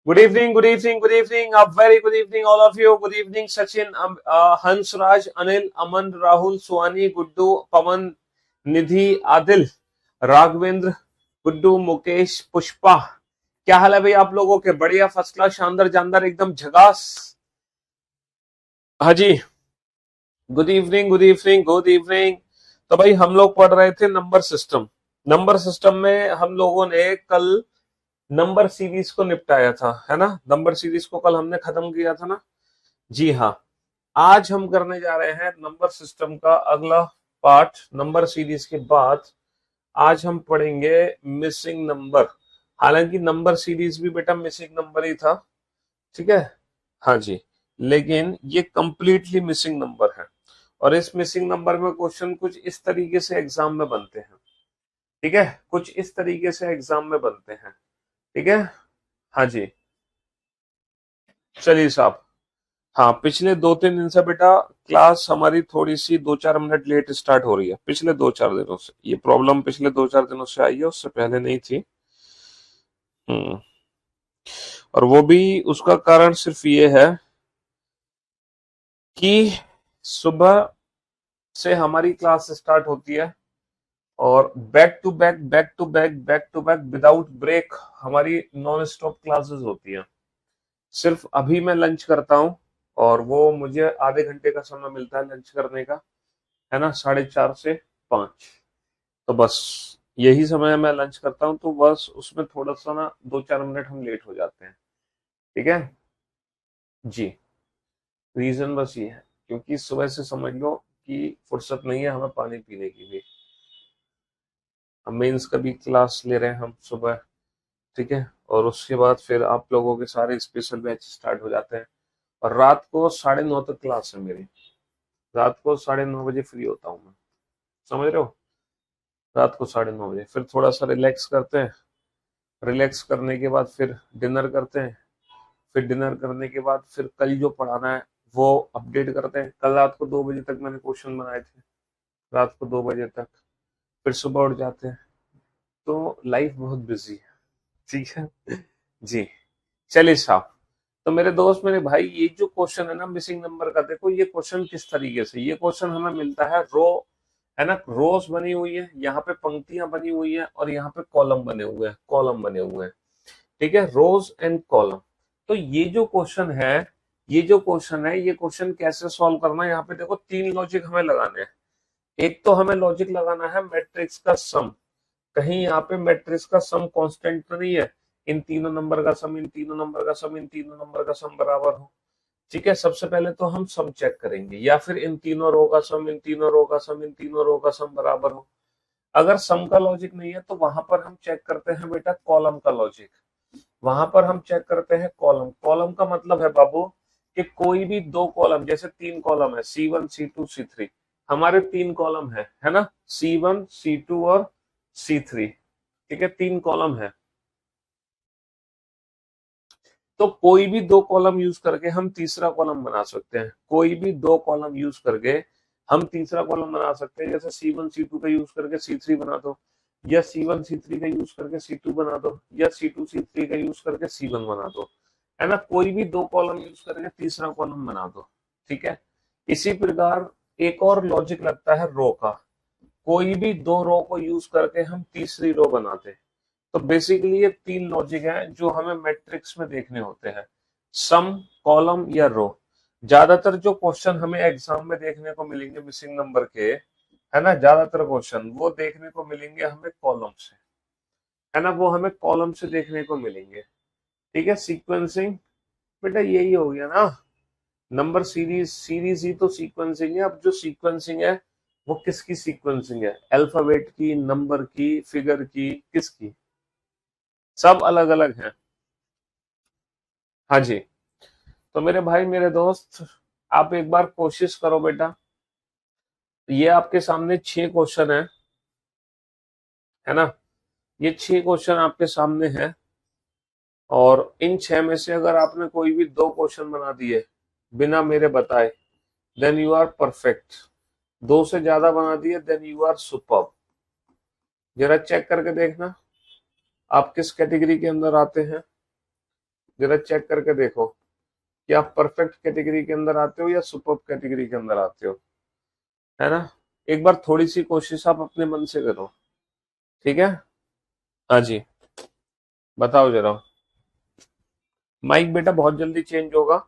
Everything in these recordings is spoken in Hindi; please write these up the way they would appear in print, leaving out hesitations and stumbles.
Good evening, good evening, good evening. A very good evening, all of you. Good evening, Sachin, Hans Raj, Anil, Aman, Rahul, Suwani, Guddu, Pawan, Nidhi, Adil, Raghavendra, Guddu, Mukesh, Pushpa. क्या हाल है भाई आप लोगों के? बढ़िया, फर्स्ट क्लास, शानदार, जानदार, एकदम झकास। हाँ जी, good evening, good evening, good evening. तो भाई हम लोग पढ़ रहे थे नंबर सिस्टम। नंबर सिस्टम में हम लोगों ने कल नंबर सीरीज को निपटाया था, है ना? नंबर सीरीज को कल हमने खत्म किया था ना? जी हाँ। आज हम करने जा रहे हैं नंबर सिस्टम का अगला पार्ट। नंबर सीरीज के बाद आज हम पढ़ेंगे मिसिंग नंबर। हालांकि नंबर सीरीज भी बेटा मिसिंग नंबर ही था, ठीक है? हाँ जी। लेकिन ये कंप्लीटली मिसिंग नंबर है, और इस मिसिंग नंबर में क्वेश्चन कुछ इस तरीके से एग्जाम में बनते हैं, ठीक है? कुछ इस तरीके से एग्जाम में बनते हैं, ठीक है? हाँ जी। चलिए साहब। हाँ, पिछले 2-3 दिन से बेटा क्लास हमारी थोड़ी सी 2-4 मिनट लेट स्टार्ट हो रही है। पिछले 2-4 दिनों से ये प्रॉब्लम पिछले 2-4 दिनों से आई है, उससे पहले नहीं थी। और वो भी उसका कारण सिर्फ ये है कि सुबह से हमारी क्लास स्टार्ट होती है, और back to back back to back back to back without break हमारी नॉन स्टॉप क्लासेस होती हैं। सिर्फ अभी मैं लंच करता हूँ, और वो मुझे आधे घंटे का समय मिलता है लंच करने का, है ना? 4:30 से 5। तो बस यही समय मैं लंच करता हूँ, तो बस उसमें थोड़ा सा ना 2-4 मिनट हम लेट हो जाते हैं, ठीक है जी। रीजन बस ये है क्योंकि सुबह से समझ लो कि फुर्सत नहीं है हमें पानी पीने की भी। हम मेंस का भी क्लास ले रहे हैं हम सुबह, ठीक है? और उसके बाद फिर आप लोगों के सारे स्पेशल बैच स्टार्ट हो जाते हैं, और रात को 9:30 तक क्लास है मेरी। रात को 9:30 बजे फ्री होता हूँ मैं, समझ रहे हो? रात को 9:30 बजे फिर थोड़ा सा रिलैक्स करते हैं। रिलैक्स करने के बाद फिर डिनर करते हैं। फिर डिनर करने के बाद फिर कल जो पढ़ाना है वो अपडेट करते हैं। कल रात को 2 बजे तक मैंने क्वेश्चन बनाए थे, रात को 2 बजे तक। फिर सुबह उठ जाते हैं। तो लाइफ बहुत बिजी है, ठीक है जी। चलिए साहब। तो मेरे दोस्त, मेरे भाई, ये जो क्वेश्चन है ना मिसिंग नंबर का, देखो ये क्वेश्चन किस तरीके से, ये क्वेश्चन हमें मिलता है रो, है ना? रोज बनी हुई है, यहाँ पे पंक्तियां बनी हुई है, और यहाँ पे कॉलम बने हुए हैं, कॉलम बने हुए हैं, ठीक है? रोज एंड कॉलम। तो ये जो क्वेश्चन है, ये क्वेश्चन कैसे सॉल्व करना है? यहाँ पे देखो 3 लॉजिक हमें लगाने हैं। एक तो हमें लॉजिक लगाना है मैट्रिक्स का सम। कहीं यहाँ पे मैट्रिक्स का सम कांस्टेंट तो नहीं है? इन तीनों नंबर का सम, इन तीनों नंबर का सम, इन तीनों नंबर का सम बराबर हो, ठीक है? सबसे पहले तो हम सम चेक करेंगे, या फिर इन तीनों रो का सम, इन तीनों रो का सम, इन तीनों रो का सम बराबर हो। अगर सम का लॉजिक नहीं है तो वहां पर हम चेक करते हैं बेटा कॉलम का लॉजिक। वहां पर हम चेक करते हैं कॉलम। कॉलम का मतलब है बाबू कि कोई भी 2 कॉलम, जैसे 3 कॉलम है, C1 C2 C3, हमारे 3 कॉलम है ना? C1 C2 और C3, ठीक है? 3 कॉलम है। तो कोई भी 2 कॉलम यूज करके हम तीसरा कॉलम बना सकते हैं। कोई भी 2 कॉलम यूज करके हम तीसरा कॉलम बना सकते हैं। जैसे C1 C2 का यूज करके C3 बना दो, या C1 C3 का यूज करके C2 बना दो, या C2 C3 का यूज करके C1 बना दो, है ना? कोई भी 2 कॉलम यूज करके तीसरा कॉलम बना दो, ठीक है? इसी प्रकार एक और लॉजिक लगता है रो का। कोई भी 2 रो को यूज करके हम तीसरी रो बनाते हैं। तो बेसिकली ये 3 लॉजिक हैं जो हमें मैट्रिक्स में देखने होते हैं, सम, कॉलम या रो। ज्यादातर जो क्वेश्चन हमें एग्जाम में देखने को मिलेंगे मिसिंग नंबर के, है ना, ज्यादातर क्वेश्चन वो देखने को मिलेंगे हमें कॉलम से, है ना? वो हमें कॉलम से देखने को मिलेंगे, ठीक है? सीक्वेंसिंग बेटा यही हो गया ना। नंबर सीरीज, सीरीज ही तो सीक्वेंसिंग है। अब जो सीक्वेंसिंग है वो किसकी सीक्वेंसिंग है? अल्फाबेट की, नंबर की, फिगर की, किसकी? सब अलग अलग है। हाँ जी। तो मेरे भाई, मेरे दोस्त, आप एक बार कोशिश करो बेटा। ये आपके सामने 6 क्वेश्चन है ना? ये 6 क्वेश्चन आपके सामने है, और इन 6 में से अगर आपने कोई भी 2 क्वेश्चन बना दिए बिना मेरे बताए, देन यू आर परफेक्ट। 2 से ज्यादा बना दिए, देन यू आर सुपर्ब। जरा चेक करके देखना आप किस कैटेगरी के अंदर आते हैं। जरा चेक करके देखो कि आप परफेक्ट कैटेगरी के अंदर आते हो या सुपर कैटेगरी के अंदर आते हो, है ना। एक बार थोड़ी सी कोशिश आप अपने मन से करो, ठीक है। हाँ जी, बताओ जरा। माइक बेटा बहुत जल्दी चेंज होगा।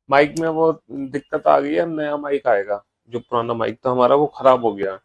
माइक में वो दिक्कत आ गई है, नया माइक आएगा। जो पुराना माइक था हमारा वो खराब हो गया।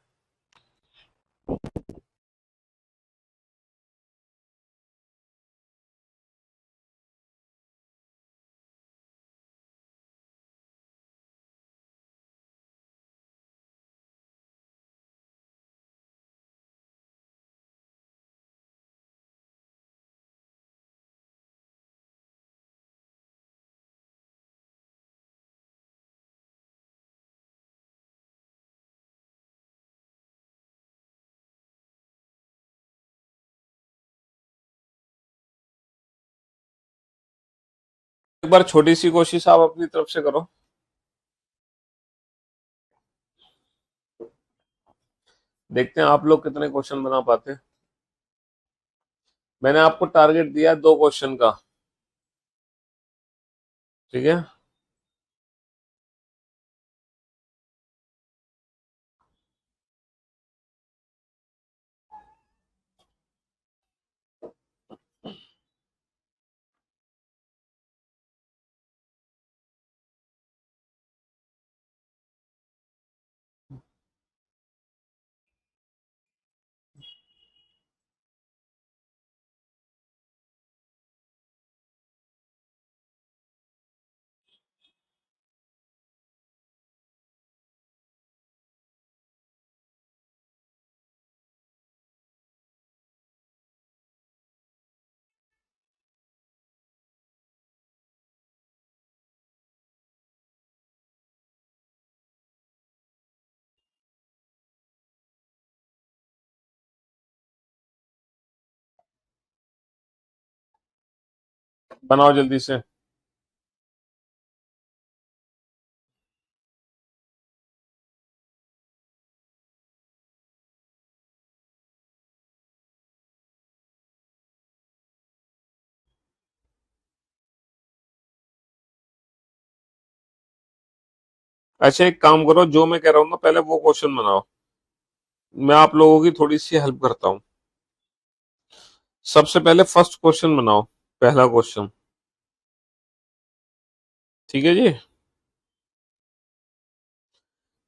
एक बार छोटी सी कोशिश आप अपनी तरफ से करो। देखते हैं आप लोग कितने क्वेश्चन बना पाते हैं। मैंने आपको टारगेट दिया है 2 क्वेश्चन का, ठीक है। बनाओ जल्दी से। अच्छा एक काम करो, जो मैं कह रहा हूँ ना पहले वो क्वेश्चन बनाओ। मैं आप लोगों की थोड़ी सी हेल्प करता हूँ। सबसे पहले फर्स्ट क्वेश्चन बनाओ, पहला क्वेश्चन, ठीक है जी।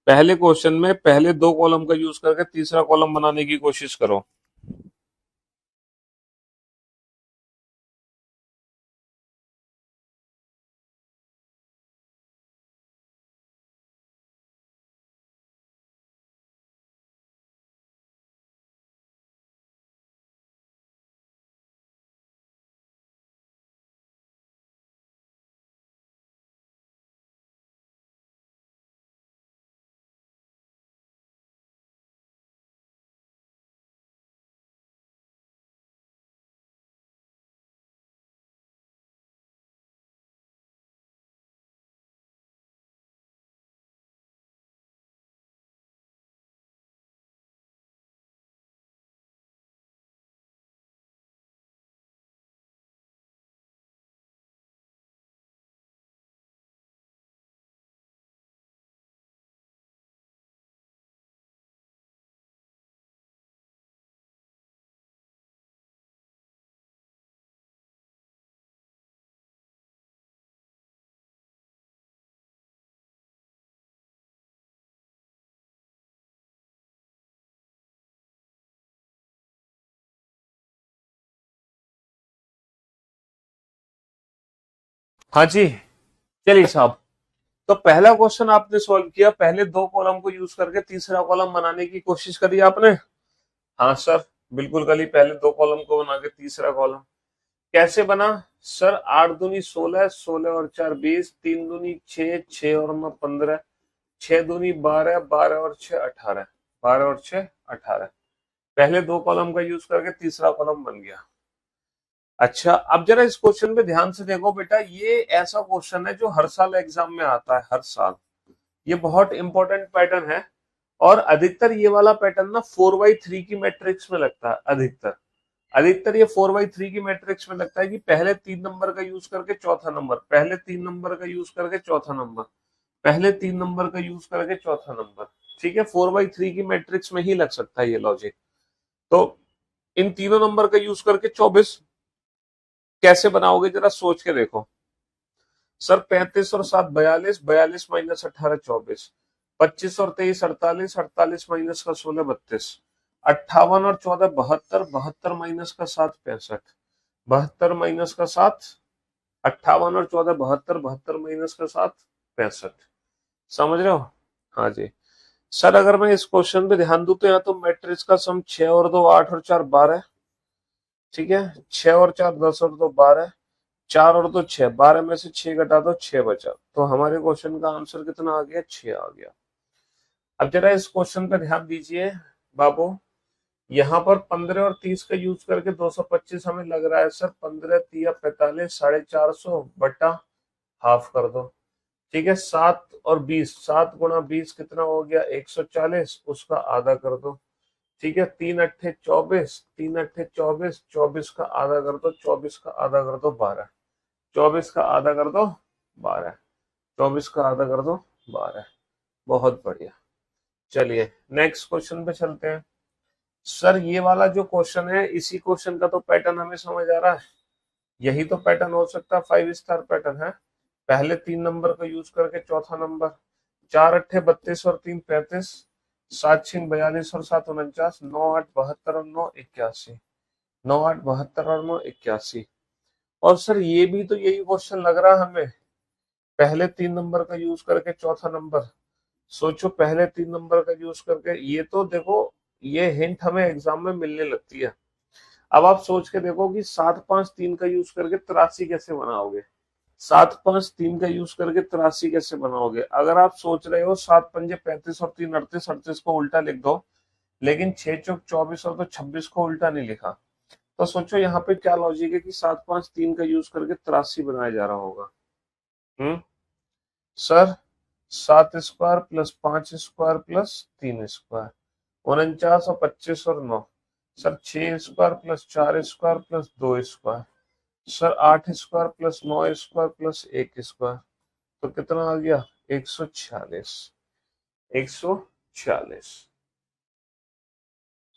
पहले क्वेश्चन में पहले 2 कॉलम का यूज करके तीसरा कॉलम बनाने की कोशिश करो। हाँ जी, चलिए साहब। तो पहला क्वेश्चन आपने सॉल्व किया, पहले 2 कॉलम को यूज करके तीसरा कॉलम बनाने की कोशिश करी आपने। हाँ सर, बिल्कुल कल ही पहले 2 कॉलम को बना के तीसरा कॉलम। कैसे बना सर? 8 दूनी 16, 16 और 4 20, 3 दूनी 6, 6 और 9 15, 6 दूनी 12, 12 और 6 18, 12 और 6 18। पहले 2 कॉलम का यूज करके तीसरा कॉलम बन गया। अच्छा अब जरा इस क्वेश्चन पे ध्यान से देखो बेटा, ये ऐसा क्वेश्चन है जो हर साल एग्जाम में आता है, हर साल। ये बहुत इंपॉर्टेंट पैटर्न है। और अधिकतर ये वाला पैटर्न ना 4x3 की मैट्रिक्स में लगता है अधिकतर। अधिकतर ये 4/3 की मैट्रिक्स में लगता है कि पहले 3 नंबर का यूज करके चौथा नंबर, पहले 3 नंबर का यूज करके चौथा नंबर, पहले 3 नंबर का यूज करके चौथा नंबर। ठीक है, 4/3 की मैट्रिक्स में ही लग सकता है ये लॉजिक। तो इन तीनों नंबर का यूज करके 24 कैसे बनाओगे जरा सोच के देखो। सर 35 और 7 42, 42 माइनस 18 24, 25 और 23 48, 48 माइनस का 16 32, 58 और 14 72, 72 माइनस का 7 65, 72 माइनस का 7, 58 और 14 72, 72 माइनस का 7 65। समझ रहे हो? हाँ जी। सर अगर मैं इस क्वेश्चन पे ध्यान दूं तो यहाँ तो मैट्रिक्स का सम 6 और 2 8 और 4 12। ठीक है, 6 और 4 10 और 2 12, 4 और 2 6, 12 में से 6 घटा दो 6 बचा। तो हमारे क्वेश्चन का आंसर कितना आ गया? 6 आ गया। अब जरा इस क्वेश्चन पे ध्यान दीजिए बाबू, यहाँ पर 15 और 30 का यूज करके 225 हमें लग रहा है। सर 15 3 45, 450 बटा हाफ कर दो। ठीक है, 7 और 20, 7 गुणा 20 कितना हो गया? 140, उसका आधा कर दो। ठीक है, 3 अट्ठे 24, 3 अट्ठे 24, 24 का आधा कर दो, 24 का आधा कर दो 12, 24 का आधा कर दो 12, 24 का आधा कर दो 12। बहुत बढ़िया। चलिए नेक्स्ट क्वेश्चन पे चलते हैं। सर ये वाला जो क्वेश्चन है, इसी क्वेश्चन का तो पैटर्न हमें समझ आ रहा है। यही तो पैटर्न हो सकता है, 5 स्टार पैटर्न है। पहले 3 नंबर का यूज करके चौथा नंबर, 4 अट्ठे 32 और 3 35, 7 6 42 और 7 49, 9 8 72 और 9 81, 9 8 72 और 9 81। और सर ये भी तो यही क्वेश्चन लग रहा है हमें, पहले 3 नंबर का यूज करके चौथा नंबर। सोचो पहले 3 नंबर का यूज करके, ये तो देखो ये हिंट हमें एग्जाम में मिलने लगती है। अब आप सोच के देखो कि 7 5 3 का यूज करके 83 कैसे बनाओगे? 7 5 3 का यूज करके 83 कैसे बनाओगे? अगर आप सोच रहे हो 7 पंजे 35 और 3 38, 38 को उल्टा लिख दो, लेकिन 6 चौक 24 और तो 26 को उल्टा नहीं लिखा। तो सोचो यहाँ पे क्या लॉजिक है कि 7 5 3 का यूज करके 83 बनाया जा रहा होगा। Sir 7 square plus 5 square plus 3 square, 49 और 25 और 9। Sir 6 square plus 4 square plus 2 square. Sir 8 square plus 9 square plus 1 square. तो कितना आ गया? 146। 146।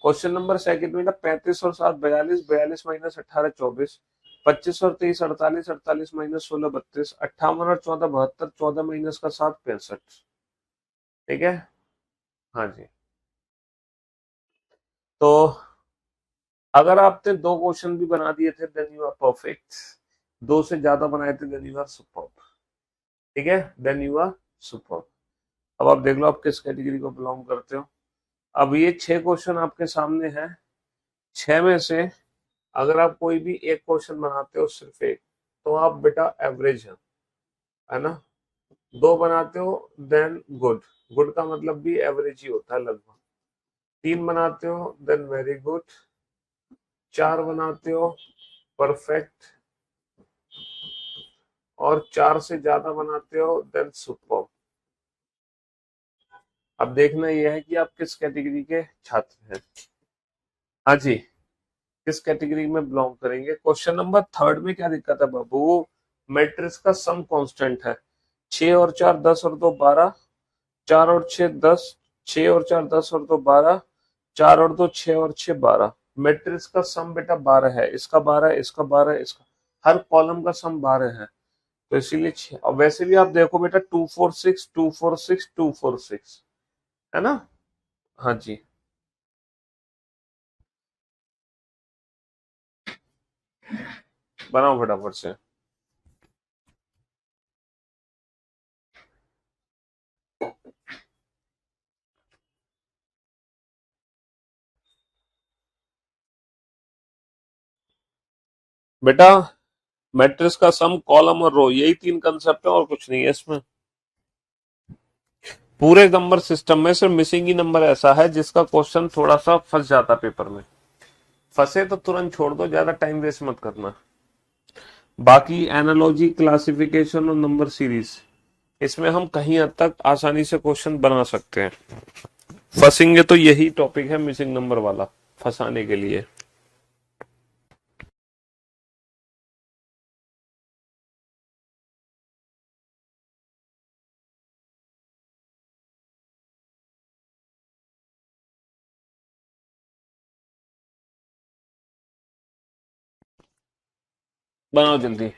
क्वेश्चन नंबर सेकंड में ना 35 और 7 42, 42 माइनस 18 24, 25 और 23 48, 48 माइनस 16 32, 58 और 14 72, 14 माइनस का 7 65। ठीक है, हाँ जी। तो अगर आपने 2 क्वेश्चन भी बना दिए थे देन यू आर परफेक्ट, 2 से ज्यादा बनाए थे देन यू आर सुपर्ब। ठीक है, देन यू आर सुपर्ब। अब आप देख लो आप किस कैटेगरी को बिलोंग करते हो। अब ये 6 क्वेश्चन आपके सामने हैं, 6 में से अगर आप कोई भी एक क्वेश्चन बनाते हो, सिर्फ एक, तो आप बेटा एवरेज है ना। 2 बनाते हो देन गुड, गुड का मतलब भी एवरेज ही होता है लगभग। 3 बनाते हो देन वेरी गुड, 4 बनाते हो परफेक्ट, और 4 से ज्यादा बनाते हो देन सुपर। अब देखना यह है कि आप किस कैटेगरी के छात्र हैं। हाँ जी, किस कैटेगरी में बिलोंग करेंगे। क्वेश्चन नंबर थर्ड में क्या दिक्कत है बाबू? मैट्रिक्स का सम कांस्टेंट है, 6 और 4 10 और 2 12, 4 और 6 10, 6 और 4 10 और 2 12, 4 और 2 6 और 6 12। मैट्रिक्स का सम बेटा 12 है, इसका 12, इसका 12, इसका, हर कॉलम का सम 12 है। तो इसीलिए 6। और वैसे भी आप देखो बेटा 2 4 6 2 4 6 2 4 6 है ना। हाँ जी, बनाओ फटाफट से। बेटा मैट्रिक्स का सम कॉलम और रो, यही 3 कंसेप्ट है और कुछ नहीं है इसमें। पूरे नंबर सिस्टम में सिर्फ मिसिंग ही नंबर ऐसा है जिसका क्वेश्चन थोड़ा सा फंस जाता पेपर में। फंसे तो तुरंत छोड़ दो, ज्यादा टाइम वेस्ट मत करना। बाकी एनालॉजी, क्लासिफिकेशन और नंबर सीरीज, इसमें हम कहीं हद तक आसानी से क्वेश्चन बना सकते हैं। फंसेंगे तो यही टॉपिक है मिसिंग नंबर वाला, फंसाने के लिए। बनाओ जल्दी।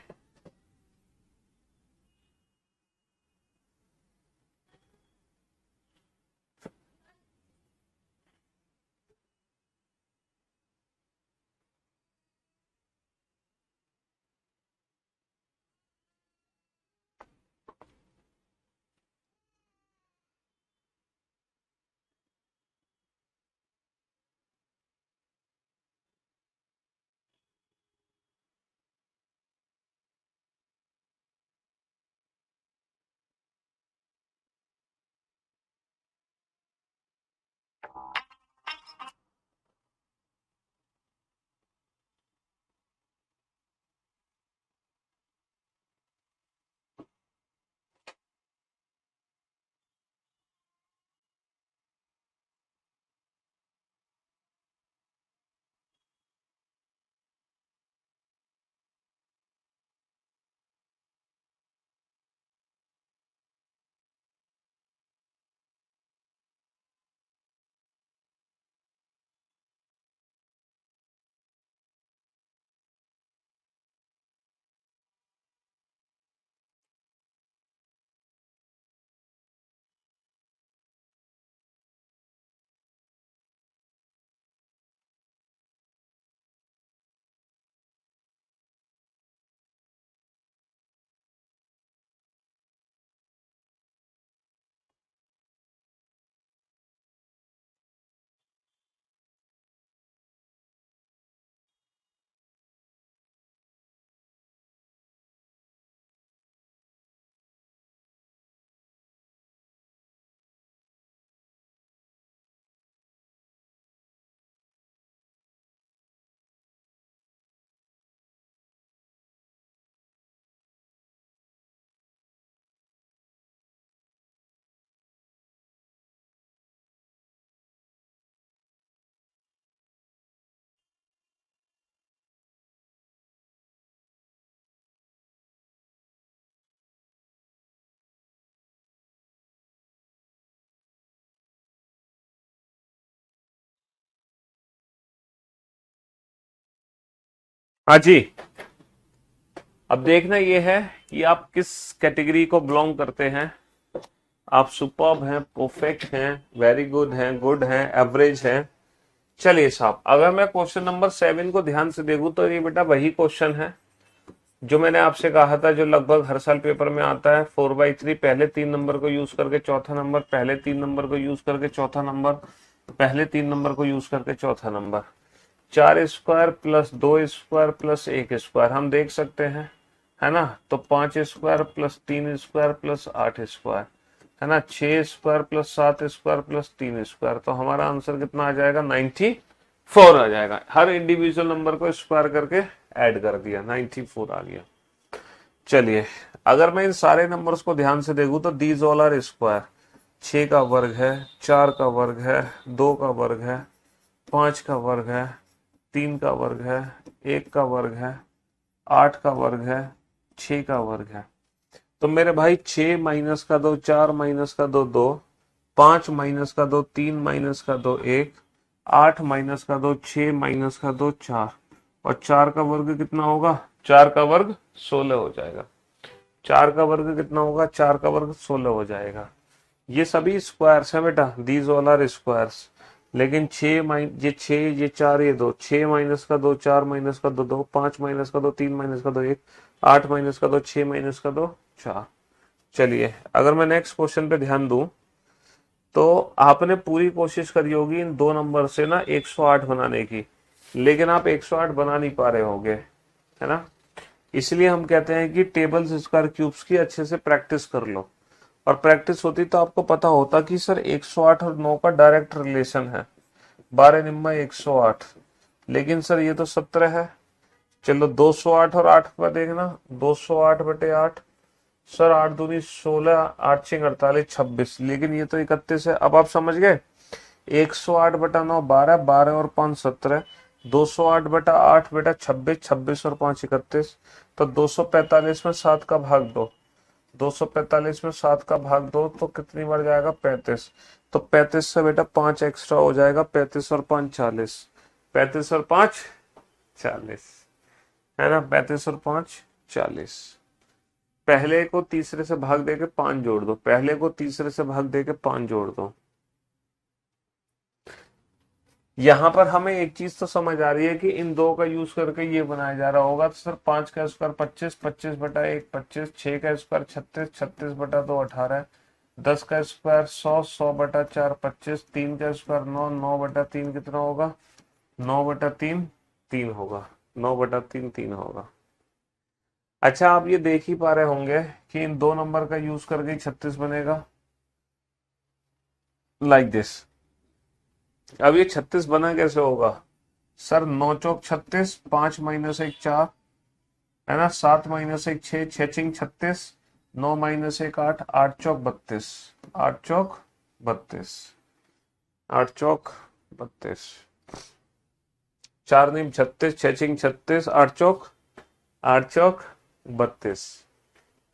हाँ जी। अब देखना ये है कि आप किस कैटेगरी को बिलोंग करते हैं। आप सुपर्ब हैं, परफेक्ट हैं, वेरी गुड हैं, एवरेज हैं। चलिए साहब, अगर मैं क्वेश्चन नंबर 7 को ध्यान से देखूं तो ये बेटा वही क्वेश्चन है जो मैंने आपसे कहा था, जो लगभग हर साल पेपर में आता है। 4/3 पहले 3 नंबर को यूज करके चौथा नंबर, पहले 3 नंबर को यूज करके चौथा नंबर, पहले 3 नंबर को यूज करके चौथा number. 4 square plus 2 square plus 1 square हम देख सकते हैं, है ना। तो 5 square plus 3 square plus 8 square, है ना। 6 square plus 7 square plus 3 square. तो हमारा आंसर कितना आ जाएगा? 94 आ जाएगा। हर इंडिविजुअल नंबर को स्क्वायर करके ऐड कर दिया, 94 आ गया। चलिए, अगर मैं इन सारे नंबर्स को ध्यान से देखूं तो दीज ऑल आर स्क्वायर। 6 का वर्ग है, 4 का वर्ग है, 2 का वर्ग है, 5 का वर्ग है, 3 का वर्ग है, 1 का वर्ग है, 8 का वर्ग है, 6 का वर्ग है। तो मेरे भाई 6 माइनस का 2, 4 माइनस का 2, 2, 5 माइनस का 2, 3 माइनस का 2, 1, 8 माइनस का 2, 6 माइनस का 2, 4, और 4 का वर्ग कितना होगा? 4 का वर्ग 16 हो जाएगा। 4 का वर्ग कितना होगा? 4 का वर्ग 16 हो जाएगा। ये सभी स्क्वायर्स हैं बेटा, दीज ऑल आर स्क्वायर्स। लेकिन 6 ये 6, ये 4, ये 2, 6 माइनस का 2, 4 माइनस का 2, 2, 5 माइनस का 2, 3 माइनस का 2, 1, 8 माइनस का 2, 6 माइनस का 2, 4। चलिए, अगर मैं नेक्स्ट क्वेश्चन पे ध्यान दूं तो आपने पूरी कोशिश करी होगी इन दो नंबर से ना 108 बनाने की, लेकिन आप 108 बना नहीं पा रहे होगे, है ना। इसलिए हम कहते हैं कि टेबल्स स्क्वायर क्यूब्स की अच्छे से प्रैक्टिस कर लो। और प्रैक्टिस होती तो आपको पता होता कि सर 108 और 9 का डायरेक्ट रिलेशन है, 12 निम्मा 108। लेकिन सर ये तो 17 है। चलो 208 और 8 पर देखना, 208/8। सर 8 दूनी 16, 8 6 48, 26, लेकिन ये तो 31 है। अब आप समझ गए। 108/9 12, 12 और 5 17, 208/8 बेटा 26, 26 और 5 31। तो 245 में 7 का भाग दो, 245 में 7 का भाग दो तो कितनी बार जाएगा? 35। तो 35 से बेटा 5 एक्स्ट्रा हो जाएगा, 35 और 5 40, 35 और 5 40। है ना, 35 और 5 40। पहले को तीसरे से भाग देके 5 जोड़ दो, पहले को तीसरे से भाग देके 5 जोड़ दो। यहां पर हमें एक चीज तो समझ आ रही है कि इन दो का यूज करके ये बनाया जा रहा होगा। तो सर 5 का स्क्वायर 25, 25/1 25, 6 का स्क्वायर 36, 36/2 18, 10 का स्क्वायर 100, 100/4 25, 3 का स्क्वायर 9, 9/3 कितना होगा, 9/3 3 होगा, 9/3 3 होगा। अच्छा, आप ये देख ही पा रहे होंगे कि इन दो नंबर का यूज करके 36 बनेगा, लाइक दिस। अब ये 36 बना कैसे होगा सर, 9 चौक 36, 5 - 1 4, है ना, 7 - 1 6, 6 × 36, 9 - 1 8, 8 चौक 32, 8 चौक 32, 8 चौक 32, 4 × 36, 6 × 36, 8 चौक, 8 चौक 32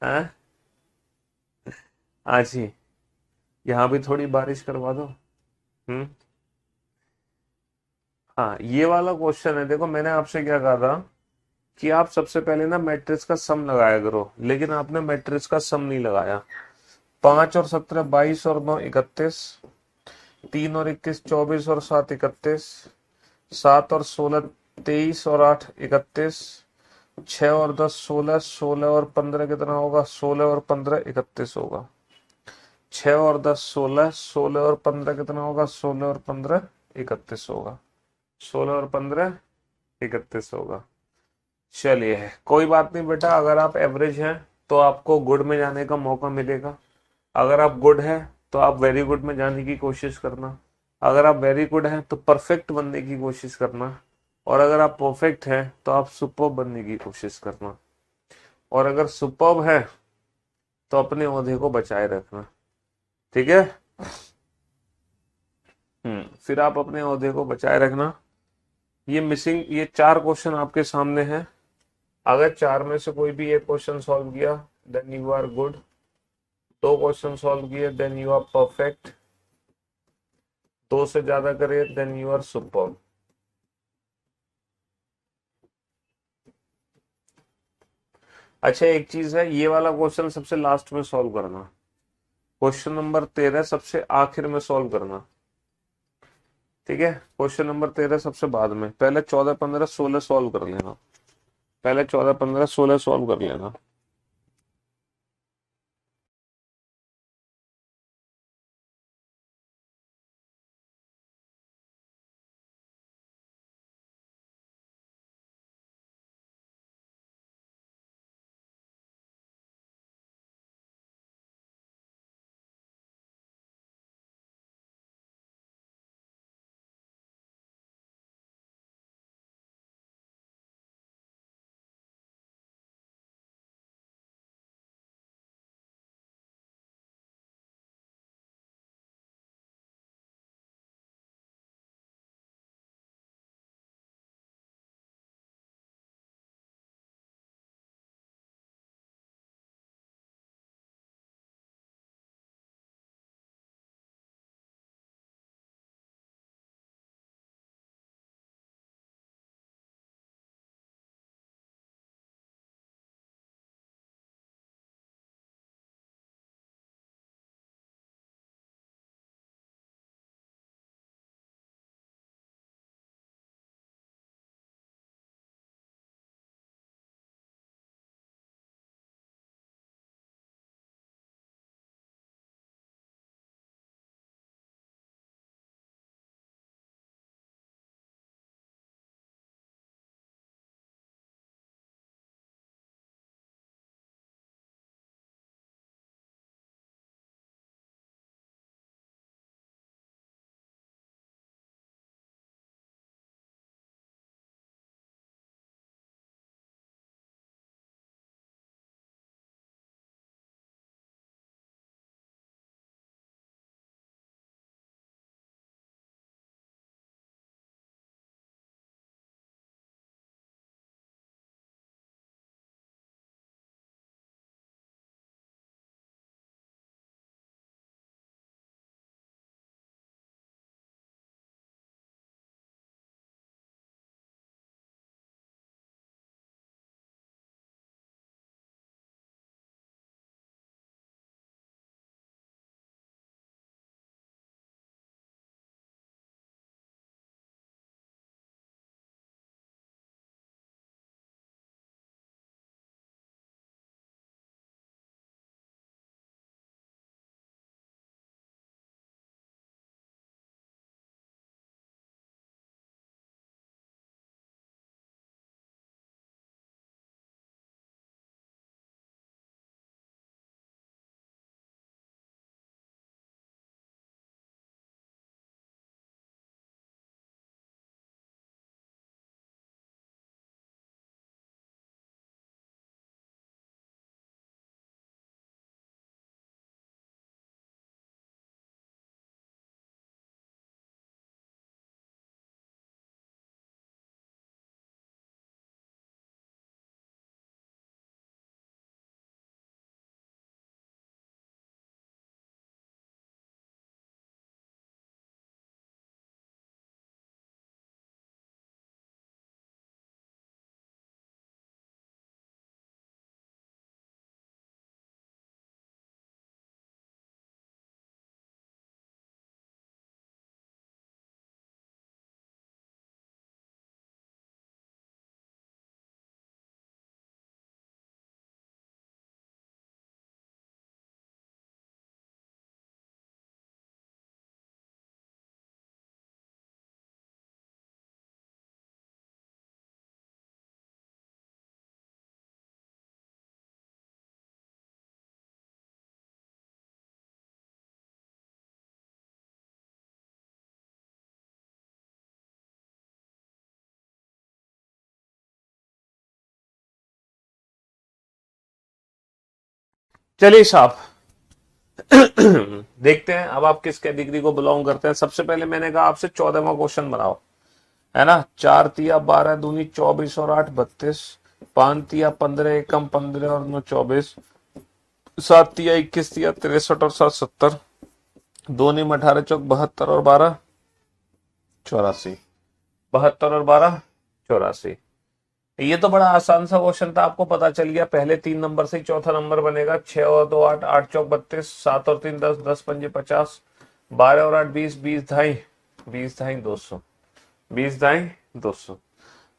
है। आज ही यहाँ भी थोड़ी बारिश करवा दो। हम्म। हाँ, ये वाला क्वेश्चन है, देखो मैंने आपसे क्या कहा था कि आप सबसे पहले ना मैट्रिक्स का सम लगाया करो, लेकिन आपने मैट्रिक्स का सम नहीं लगाया। 5 और 17 22 और 9 31, 3 और 21 24 और 7 31, 7 और 16 23 और 8 31, 6 और 10 16, 16 और 15 कितना होगा, 16 और 15 31 होगा। 6 और 10 16, 16 और 15 कितना होगा, 16 और 15 31 होगा, 16 और 15 31 होगा। चलिए कोई बात नहीं बेटा, अगर आप एवरेज हैं तो आपको गुड में जाने का मौका मिलेगा। अगर आप गुड हैं तो आप वेरी गुड में जाने की कोशिश करना। अगर आप वेरी गुड हैं तो परफेक्ट बनने की कोशिश करना। और अगर आप परफेक्ट हैं तो आप सुपर्ब बनने की कोशिश करना। और अगर सुपर्ब है तो अपने ओहदे को बचाए रखना। ठीक है। फिर आप अपने ओहदे को बचाए रखना। ये मिसिंग, ये 4 क्वेश्चन आपके सामने हैं। अगर 4 में से कोई भी एक क्वेश्चन सॉल्व किया then you are good. 2 question solve किए देन यू आर परफेक्ट। 2 से ज्यादा करे देन यू आर सुपर। अच्छा, एक चीज है, ये वाला क्वेश्चन सबसे लास्ट में सॉल्व करना। क्वेश्चन नंबर 13 सबसे आखिर में सॉल्व करना। ठीक है, क्वेश्चन नंबर 13 सबसे बाद में, पहले 14 15 16 सॉल्व कर लेना। पहले 14 15 16 सॉल्व कर लेना। चलिए साहब, देखते हैं अब आप किस कैटेगरी को बिलोंग करते हैं। सबसे पहले मैंने कहा आपसे 14वां क्वेश्चन बनाओ, है ना। 4 तिया 12 दूनी 24 और 8 32, 5 तिया 15 एकम 15 और 9 24, 7 तिया 21 तिया 63 और 7 70, 2 नीम 18 चौक 72 और 12 84, 72 और 12 84। ये तो बड़ा आसान सा क्वेश्चन था, आपको पता चल गया पहले 3 नंबर से ही चौथा नंबर बनेगा। 6 और 2 8, 8 चौक 32, 7 और 3 10, 10 पंजे 50, 12 और 8 20, 20 ढाई, 20 ढाई 200, 20 ढाई 200।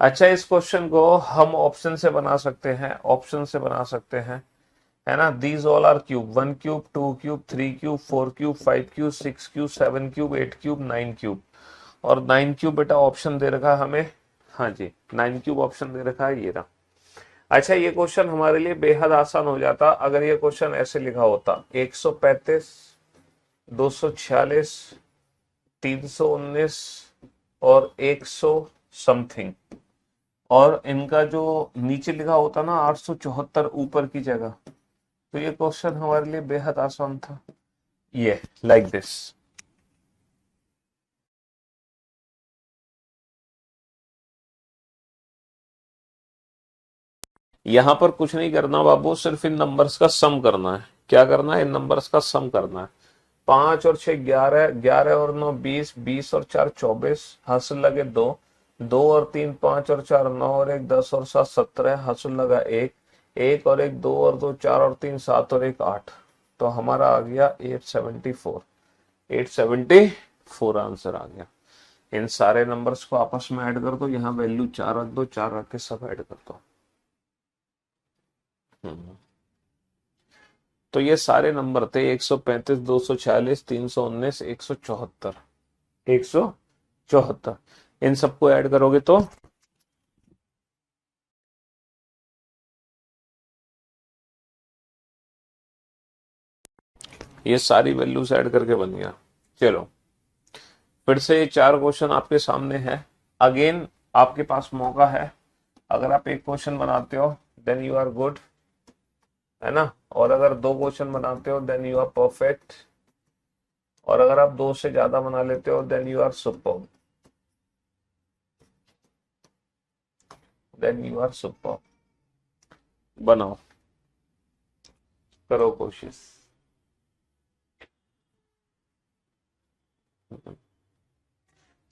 अच्छा, इस क्वेश्चन को हम ऑप्शन से बना सकते हैं, ऑप्शन से बना सकते हैं, है ना। These all are cube, 1 cube 2 cube 3 cube 4 cube 5 cube 6 cube 7 cube 8 cube 9 cube. और 9 क्यूब बेटा ऑप्शन दे रखा है हमें, हाँ जी 9 क्यूब ऑप्शन दे रखा है, ये रहा। अच्छा, ये क्वेश्चन हमारे लिए बेहद आसान हो जाता अगर ये क्वेश्चन ऐसे लिखा होता, 135 246 319 और 100 समथिंग, और इनका जो नीचे लिखा होता ना 874 ऊपर की जगह, तो ये क्वेश्चन हमारे लिए बेहद आसान था। ये लाइक दिस। यहां पर कुछ नहीं करना बाबू, सिर्फ इन नंबर्स का सम करना है। क्या करना है? इन नंबर्स का सम करना है। 5 और 6 11, 11 और 9 20, 20 और 4 24, हासिल लगे 2, 2 और 3 5 और 4 9 और 1 10 और 7 17, हासिल लगा 1, 1 और 1 2 और 2 4 और 3 7 और 1 8। तो हमारा आ गया 874, 874 आंसर आ गया। इन सारे नंबर्स को आपस में ऐड कर दो, यहाँ वैल्यू 4 रख दो, 4 रख के सब ऐड कर दो। हम्म। तो ये सारे नंबर थे 135 246 319 174, 174। इन सबको ऐड करोगे तो ये सारी वैल्यूज ऐड करके बन गया। चलो, फिर से ये 4 क्वेश्चन आपके सामने है। अगेन आपके पास मौका है, अगर आप एक क्वेश्चन बनाते हो देन यू आर गुड, है ना। और अगर 2 क्वेश्चन बनाते हो देन यू आर परफेक्ट, और अगर आप 2 से ज्यादा बना लेते हो then you are super, then you are super. बनाओ, करो कोशिश।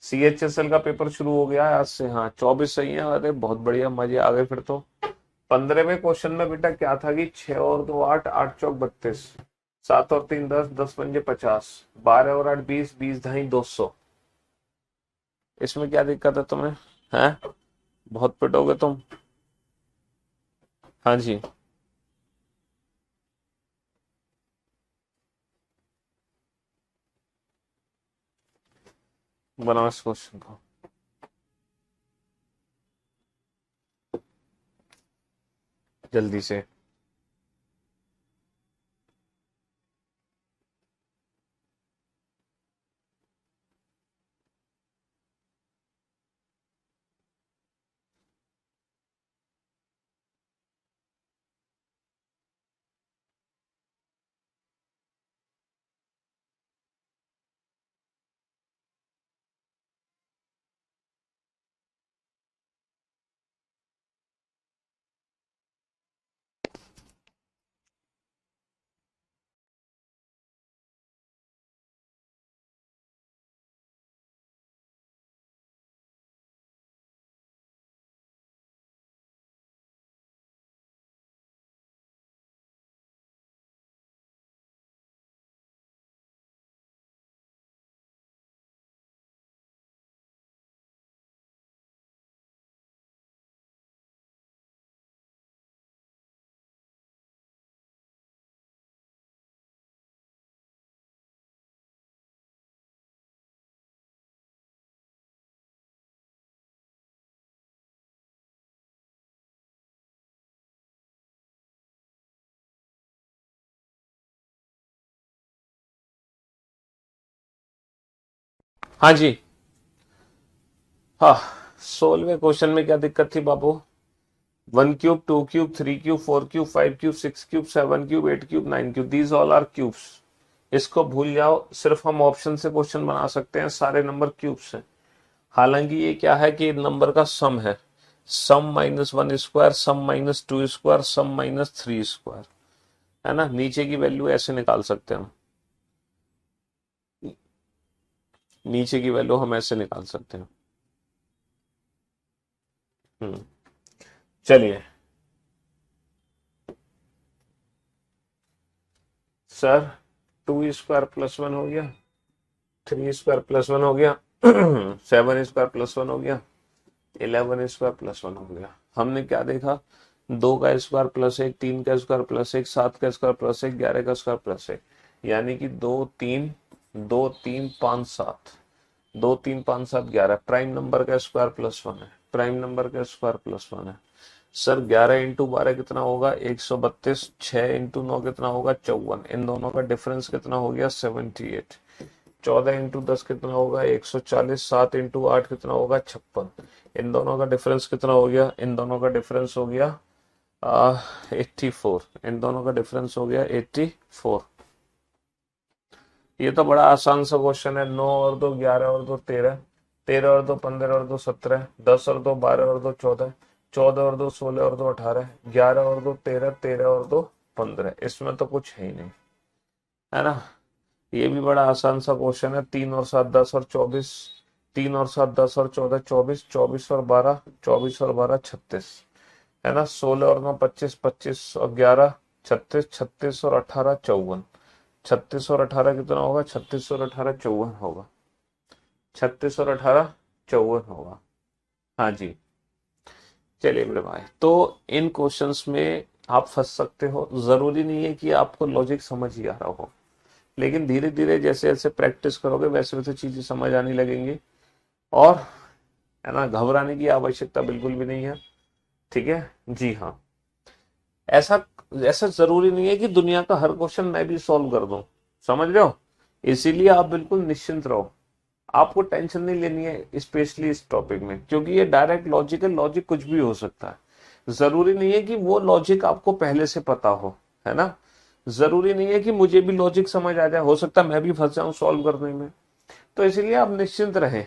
CHSL का पेपर शुरू हो गया है आज से, हाँ 24 सही है। अरे बहुत बढ़िया, मजे आ गए फिर तो। 15वें क्वेश्चन में बेटा क्या था कि 6 और 2 8, 8 चौक 32, 7 और 3 10, 10 पंजे 50, 12 और 8 20, 20 ढाई 200। इसमें क्या दिक्कत है तुम्हें? हैं? बहुत पिटोगे तुम। हाँ जी, बनाओ इस क्वेश्चन को जल्दी से। हाँ जी, हाँ। 16वें क्वेश्चन में क्या दिक्कत थी बाबू? 1 cube, 2 cube, 3 cube, 4 cube, 5 cube, 6 cube, 7 cube, 8 cube, 9 cube, these all are cubes. इसको भूल जाओ, सिर्फ हम ऑप्शन से क्वेश्चन बना सकते हैं, सारे नंबर क्यूब्स हैं। हालांकि ये क्या है कि नंबर का सम है, सम माइनस 1 स्क्वायर, सम माइनस 2 स्क्वायर, सम माइनस 3 स्क्वायर, है ना। नीचे की वैल्यू ऐसे निकाल सकते हैं हम, नीचे की वैल्यू हम ऐसे निकाल सकते हैं। हम्म, चलिए सर, 2 स्क्वायर प्लस 1 हो गया, 3 स्क्वायर प्लस 1 हो गया, 7 स्क्वायर प्लस 1 हो गया, 11 स्क्वायर प्लस 1 हो गया। हमने क्या देखा, 2 का स्क्वायर प्लस 1, 3 का स्क्वायर प्लस 1, 7 का स्क्वायर प्लस 1, 11 का स्क्वायर प्लस 1, यानी कि 2 3 2 3 5 7, 2 3 5 7 11, प्राइम नंबर का स्क्वायर प्लस 1 है, प्राइम नंबर का स्क्वायर प्लस 1 है। सर 11 × 12 कितना होगा, 132, 6 × 9 कितना होगा, 54, इन दोनों का डिफरेंस कितना हो गया, 78। 14 × 10 कितना होगा, 140, 7 × 8 कितना होगा, 56, इन दोनों का डिफरेंस कितना हो गया, इन दोनों का डिफरेंस हो गया 84, इन दोनों का डिफरेंस हो गया 84। ये तो बड़ा आसान सा क्वेश्चन है। 9 और 2 11 और 2 13, 13 और 2 15 और 2 17, 10 और 2 12 और 2 14, 14 और 2 16 और 2 18, 11 और 2 13, 13 और 2 15, इसमें तो कुछ है ही नहीं, है ना। ये भी बड़ा आसान सा क्वेश्चन है। 3 और 7 10 और 24, 3 और 7 10 और 14 24, 24 और 12, 24 और 12 36, है ना। 16 और 9 25, 25 और 11 36, 36 और 18 54, 36 और 18 कितना होगा, 36 और 18 54 होगा, 36 और 18 54 होगा। हाँ जी। चलिए मेरे भाई, तो इन क्वेश्चंस में आप फंस सकते हो। जरूरी नहीं है कि आपको लॉजिक समझ ही आ रहा हो, लेकिन धीरे धीरे जैसे जैसे प्रैक्टिस करोगे वैसे वैसे चीजें समझ आने लगेंगी। और है ना, घबराने की आवश्यकता बिल्कुल भी नहीं है। ठीक है जी हाँ। ऐसा ऐसा जरूरी नहीं है कि दुनिया का हर क्वेश्चन मैं भी सॉल्व कर दूं, समझ रहे हो। इसीलिए आप बिल्कुल निश्चिंत रहो, आपको टेंशन नहीं लेनी है स्पेशली इस टॉपिक में, क्योंकि ये डायरेक्ट लॉजिकल लॉजिक कुछ भी हो सकता है। जरूरी नहीं है कि वो लॉजिक आपको पहले से पता हो, है ना। जरूरी नहीं है कि मुझे भी लॉजिक समझ आ जाए, हो सकता है मैं भी फंस जाऊं सॉल्व करने में। तो इसीलिए आप निश्चिंत रहें,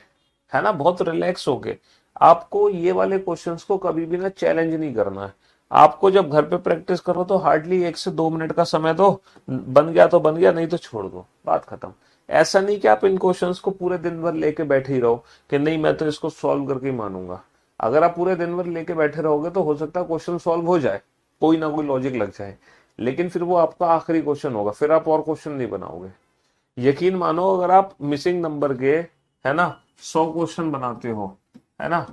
है ना, बहुत रिलैक्स होके। आपको ये वाले क्वेश्चंस को कभी भी ना चैलेंज नहीं करना है। आपको जब घर पे प्रैक्टिस करो तो हार्डली 1 से 2 मिनट का समय दो, बन गया तो बन गया, नहीं तो छोड़ दो, बात खत्म। ऐसा नहीं कि आप इन क्वेश्चंस को पूरे दिन भर लेके बैठे ही रहो कि नहीं मैं तो इसको सॉल्व करके ही मानूंगा। अगर आप पूरे दिन भर लेके बैठे रहोगे तो हो सकता है क्वेश्चन सॉल्व हो जाए, कोई ना कोई लॉजिक लग जाए, लेकिन फिर वो आपका आखिरी क्वेश्चन होगा, फिर आप और क्वेश्चन नहीं बनाओगे। यकीन मानो, अगर आप मिसिंग नंबर के, है ना, 100 क्वेश्चन बनाते हो, है ना,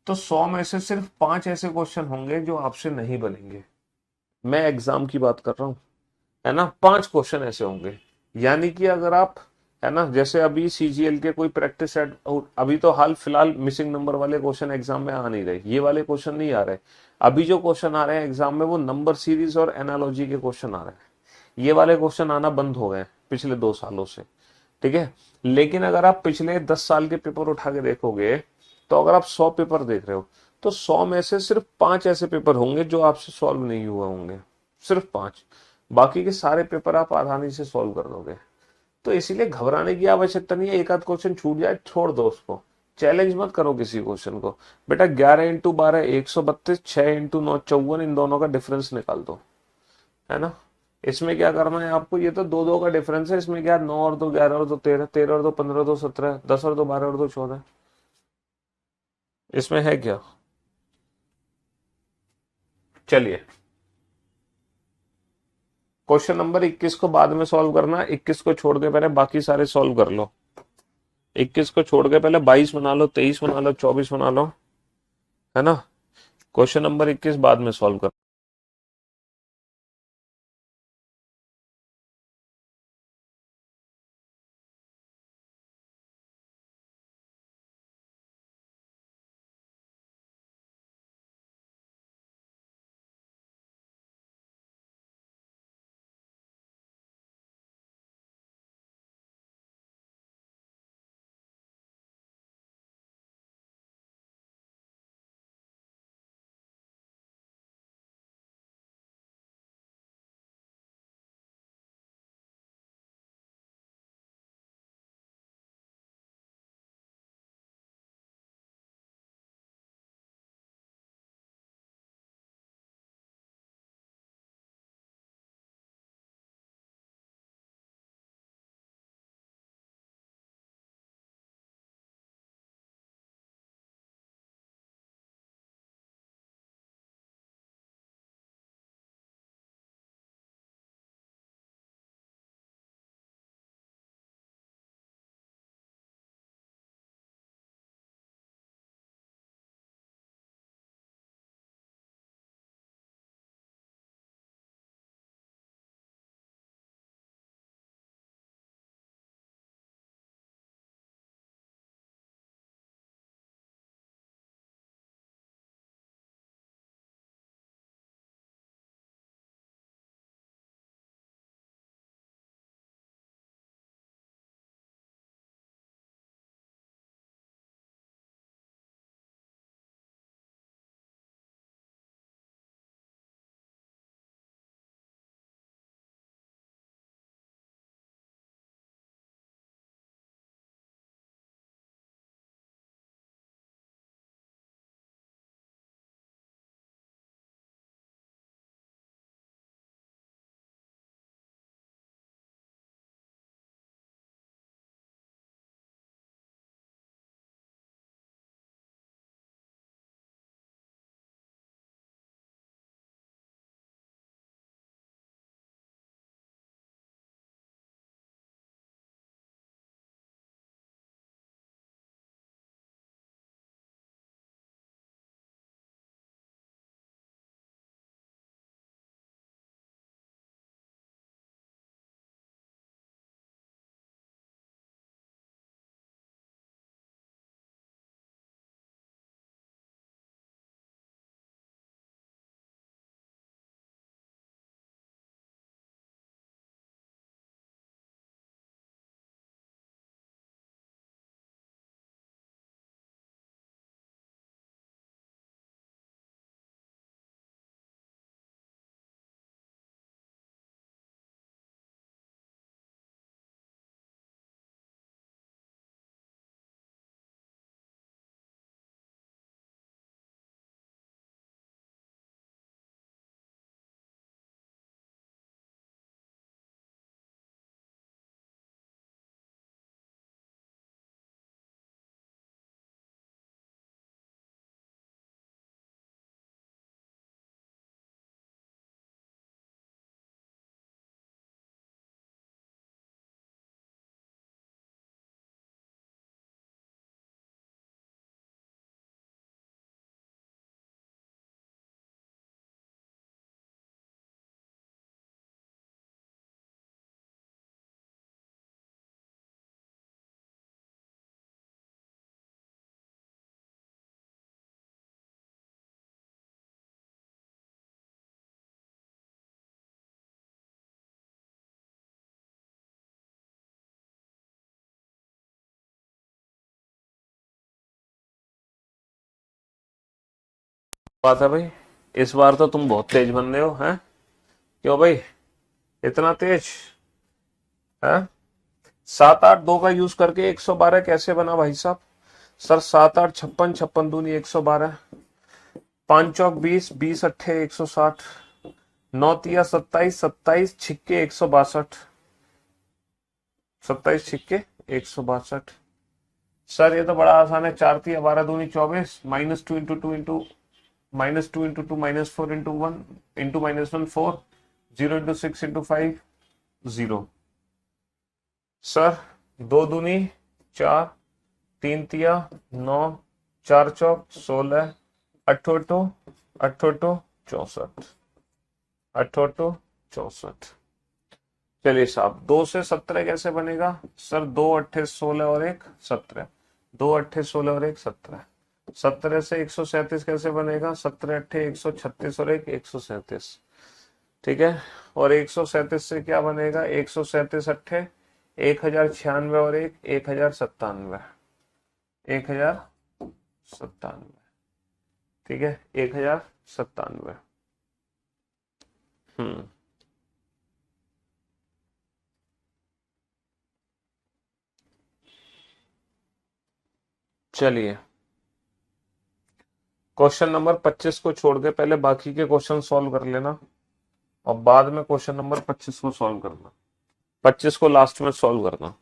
तो 100 में से सिर्फ 5 ऐसे क्वेश्चन होंगे जो आपसे नहीं बनेंगे। मैं एग्जाम की बात कर रहा हूँ, है ना, 5 क्वेश्चन ऐसे होंगे। यानी कि अगर आप, है ना, जैसे अभी सीजीएल के कोई प्रैक्टिस सेट, अभी तो हाल फिलहाल मिसिंग नंबर वाले क्वेश्चन एग्जाम में आ नहीं रहे, ये वाले क्वेश्चन नहीं आ रहे। अभी जो क्वेश्चन आ रहे हैं एग्जाम में वो नंबर सीरीज और एनालॉजी के क्वेश्चन आ रहे हैं। ये वाले क्वेश्चन आना बंद हो गए पिछले 2 सालों से। ठीक है। लेकिन अगर आप पिछले 10 साल के पेपर उठा के देखोगे, तो अगर आप 100 पेपर देख रहे हो, तो 100 में से सिर्फ 5 ऐसे पेपर होंगे जो आपसे सॉल्व नहीं हुए होंगे, सिर्फ 5। बाकी के सारे पेपर आप आसानी से सॉल्व कर दोगे। तो इसीलिए घबराने की आवश्यकता नहीं है, एक आध क्वेश्चन छूट जाए छोड़ दो उसको, चैलेंज मत करो किसी क्वेश्चन को। बेटा 11 × 12 132, 6 × 9 54, इन दोनों का डिफरेंस निकाल दो, है ना। इसमें क्या करना है आपको, ये तो दो दो का डिफरेंस है, इसमें क्या, 9 और 2 11 और 2 13, 13 और 2 15, 2 17, 10 और 2 12 और 2 14, इसमें है क्या। चलिए, क्वेश्चन नंबर 21 को बाद में सॉल्व करना, 21 को छोड़ के पहले बाकी सारे सॉल्व कर लो। 21 को छोड़ के पहले 22 बना लो, 23 बना लो, 24 बना लो, है ना। क्वेश्चन नंबर 21 बाद में सॉल्व कर। बात है भाई। इस बार तो तुम बहुत तेज बन रहे हो हैं। क्यों भाई, इतना तेज है? 7 8 2 का यूज करके 112 कैसे बना भाई साहब? सर 7 8 56, 56 दूनी 112, 5 चौक 20, 20 अट्ठे 160, 9 तिया 27, 27 छिक्के 162, 27 छिक्के 162। सर ये तो बड़ा आसान है। 4 तिया 12 दूनी 24, -2 × 2 × -2 × 2 -4 × 1 इंटू -1 4, 0 × 6 × 5 0। सर 2 दूनी 4, 3 तिया 9, 4 चौक 16, अट्ठो अट्ठो अट्ठो अट्ठो 64, अट्ठो अट्ठो 64। चलिए साहब, 2 से 17 कैसे बनेगा? सर 2 अट्ठे 16 और 1 17, 2 अट्ठे 16 और 1 17। 17 से 137 कैसे बनेगा? 17 अट्ठे 136 और 1 137। ठीक है। और 137 से क्या बनेगा? 137 अट्ठे 1096 और 1097, 1097। ठीक है, 1097। हम्म। चलिए, क्वेश्चन नंबर 25 को छोड़ के पहले बाकी के क्वेश्चन सॉल्व कर लेना, और बाद में क्वेश्चन नंबर 25 को सॉल्व करना। 25 को लास्ट में सॉल्व करना।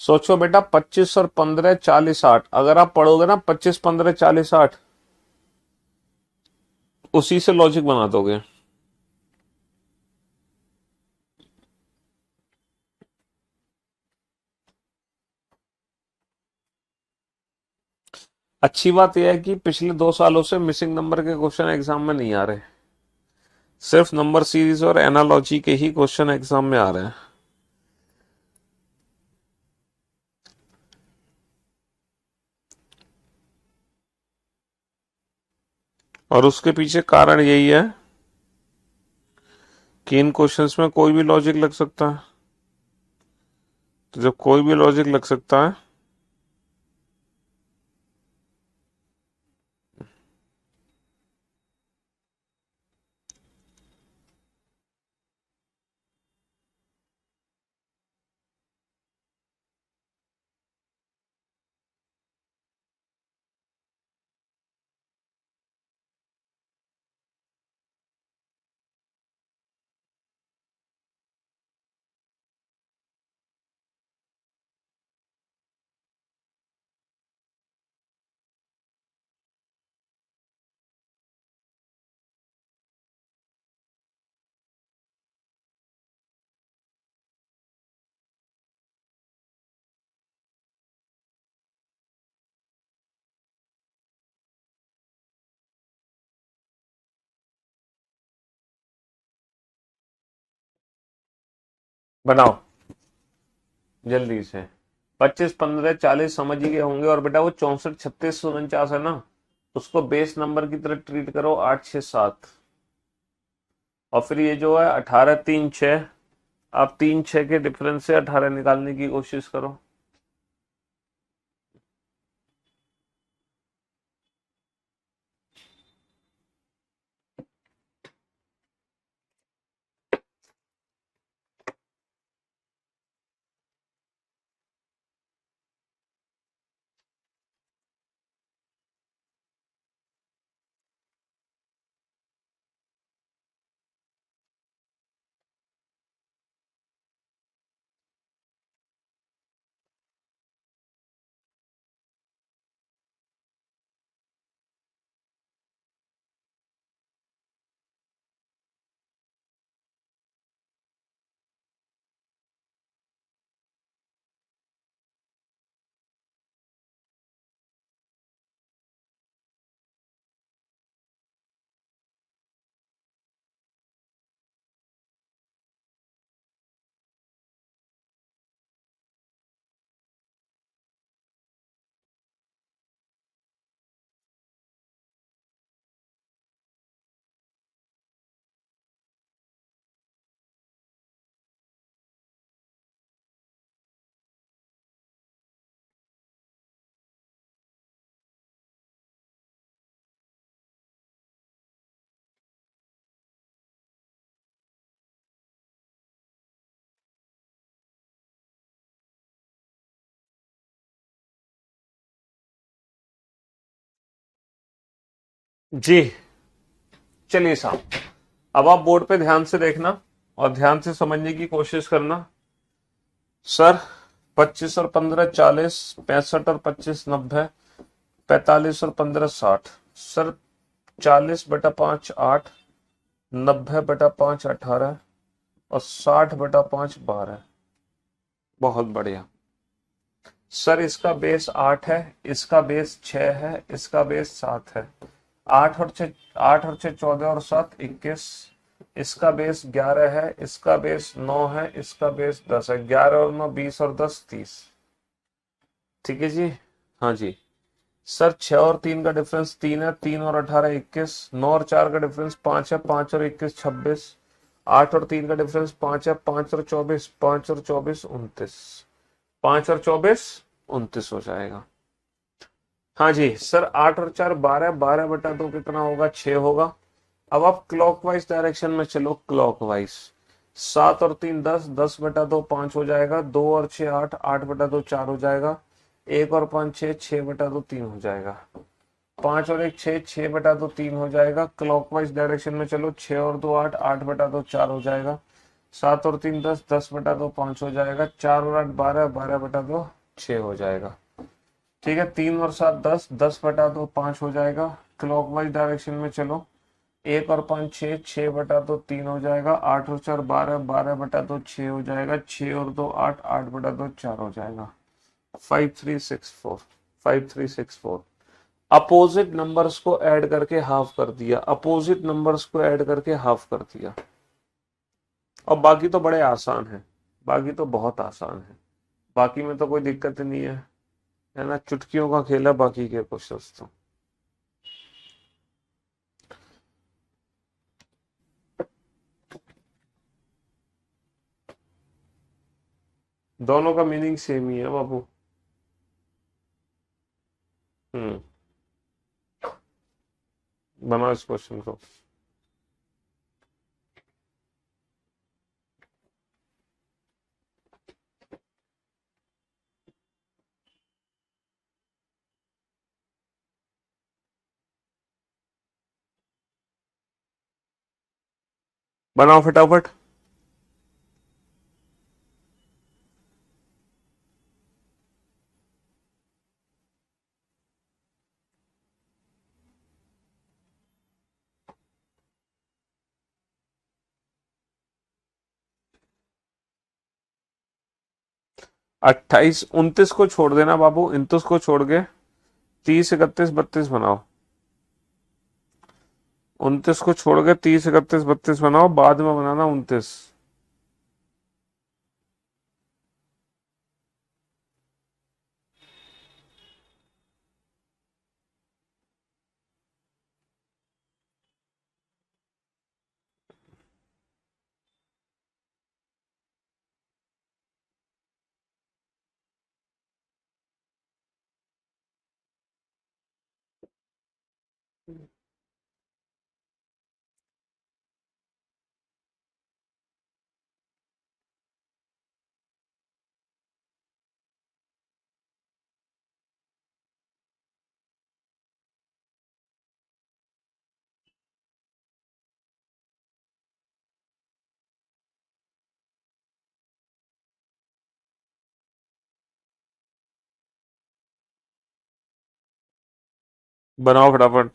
सोचो बेटा, 25 और 15 40 60, अगर आप पढ़ोगे ना 25 15 40 60, उसी से लॉजिक बना दोगे। अच्छी बात यह है कि पिछले 2 सालों से मिसिंग नंबर के क्वेश्चन एग्जाम में नहीं आ रहे, सिर्फ नंबर सीरीज और एनालॉजी के ही क्वेश्चन एग्जाम में आ रहे हैं। और उसके पीछे कारण यही है कि इन क्वेश्चंस में कोई भी लॉजिक लग सकता है। तो जब कोई भी लॉजिक लग सकता है, बनाओ जल्दी से। 25 15 40 समझ ही गए होंगे, और बेटा वो 64 36 49 है ना, उसको बेस नंबर की तरह ट्रीट करो, 8 6 7। और फिर ये जो है 18 3 6, आप 3 6 के डिफरेंस से 18 निकालने की कोशिश करो। जी। चलिए साहब, अब आप बोर्ड पे ध्यान से देखना और ध्यान से समझने की कोशिश करना। सर, 25 और 15 40, 65 और 25 90, 45 और 15 60। सर, 40/5 8, 90/5 18 और 60/5 12। बहुत बढ़िया। सर, इसका बेस 8 है, इसका बेस 6 है, इसका बेस 7 है। 8 और 6 14 और 7 21। इसका बेस 11 है, इसका बेस 9 है, इसका बेस 10 है। 11 और 9 20 और 10 30। ठीक है जी। हाँ जी। सर, 6 और 3 का डिफरेंस 3 है, 3 और 18 21। 9 और 4 का डिफरेंस 5 है, 5 और 21 26। 8 और 3 का डिफरेंस 5 है, 5 और 24, 5 और 24 29। 5 और 24 29 हो जाएगा। हाँ जी सर, 8 और 4 12, 12/2 कितना होगा? 6 होगा। अब आप क्लॉकवाइज डायरेक्शन में चलो, क्लॉकवाइज। 7 और 3 10, 10/2 5 हो जाएगा। 2 और 6 8, 8/2 4 हो जाएगा। 1 और 5 6, 6/2 3 हो जाएगा। 5 और 1 6, 6/2 3 हो जाएगा। क्लॉकवाइज डायरेक्शन में चलो, 6 और 2 8, 8/2 4 हो जाएगा। 7 और 3 10, 10/2 5 हो जाएगा। 4 और 8 12, 12/2 6 हो जाएगा। ठीक है। 3 और 7 10, 10/2 5 हो जाएगा। क्लॉकवाइज डायरेक्शन में चलो, 1 और 5 6, 6/2 3 हो जाएगा। 8 और 4 12, 12/2 6 हो जाएगा। 6 और 2 8, 8/2 4 हो जाएगा। 5364, 5364। अपोजिट नंबर्स को ऐड करके हाफ कर दिया, अपोजिट नंबर्स को ऐड करके हाफ कर दिया। और बाकी तो बड़े आसान है, बाकी तो बहुत आसान है। बाकी में तो कोई दिक्कत नहीं है ना। चुटकियों का खेल है बाकी के क्वेश्चंस तो। दोनों का मीनिंग सेम ही है बाबू। हम्म। बनाओ इस क्वेश्चन को। बनाओ फटाफट। अट्ठाईस 29 को छोड़ देना बाबू, 29 को छोड़ के 30 31 32 बनाओ। 29 को छोड़ के 30 31 32 बनाओ, बाद में बनाना 29। बनाओ फटाफट।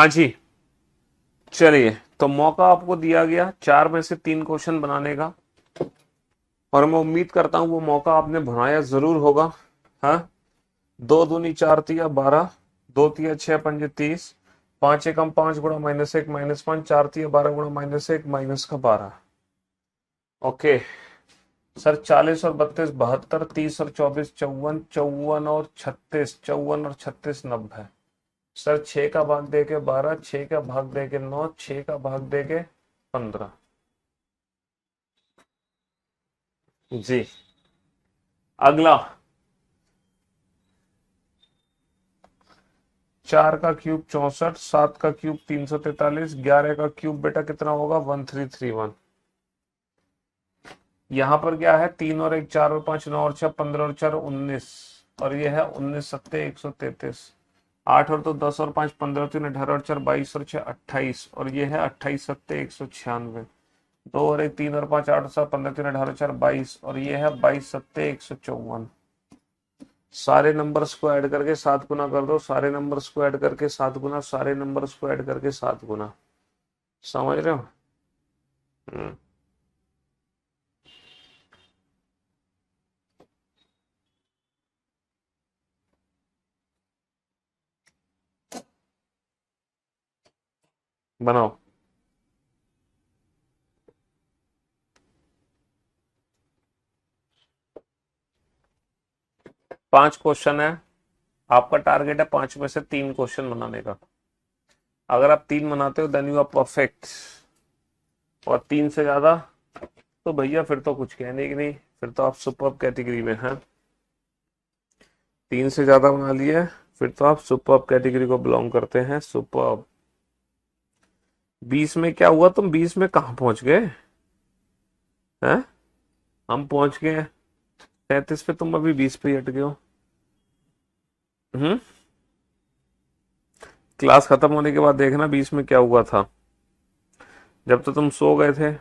हाँ जी, चलिए तो मौका आपको दिया गया 4 में से 3 क्वेश्चन बनाने का, और मैं उम्मीद करता हूं वो मौका आपने बनाया जरूर होगा। हाँ, 2 दूनी 4 तिया 12, 2 तिया 6 पंजे 30, 5 एकम 5 गुणा -1 -5, 4 तिया 12 गुणा -1 -12। ओके सर, 40 और 32 72, 30 और 24 54, 54 और 36, 90। सर 6 का भाग दे के 12, 6 का भाग दे के 9, 6 का भाग दे के 15। जी, अगला 4 का क्यूब 64, 7 का क्यूब 343, 11 का क्यूब बेटा कितना होगा 1331। यहाँ पर क्या है, 3 और 1 4 और 5 9 और 6 15 और 4 19, और ये है 19 सत्ते 133। 8 और 2 10 और 5 15 3 18 और 4 22 और 6 28, और ये है 28 सत्ते 196। 2 और 1 3 और 5 8 और 7 15 3 18 और 4 22, और ये है 22 सत्ते 154। सारे नंबर्स को ऐड करके 7 गुना कर दो, सारे नंबर्स को ऐड करके 7 गुना, सारे नंबर्स को ऐड करके 7 गुना। समझ रहे हो? हम्म, बनाओ। 5 क्वेश्चन है, आपका टारगेट है 5 में से 3 क्वेश्चन बनाने का। अगर आप 3 बनाते हो देन यू आर परफेक्ट, और 3 से ज्यादा तो भैया फिर तो कुछ कहने की नहीं, फिर तो आप सुपर कैटेगरी में हैं। 3 से ज्यादा बना लिए फिर तो आप सुपर कैटेगरी को बिलोंग करते हैं। सुपर। 20 में क्या हुआ, तुम 20 में कहाँ पहुंच गए हैं? हम पहुंच गए 33 पे, तुम अभी 20 पे ही अट गए हो। हम्म। क्लास खत्म होने के बाद देखना 20 में क्या हुआ था, जब तो तुम सो गए थे।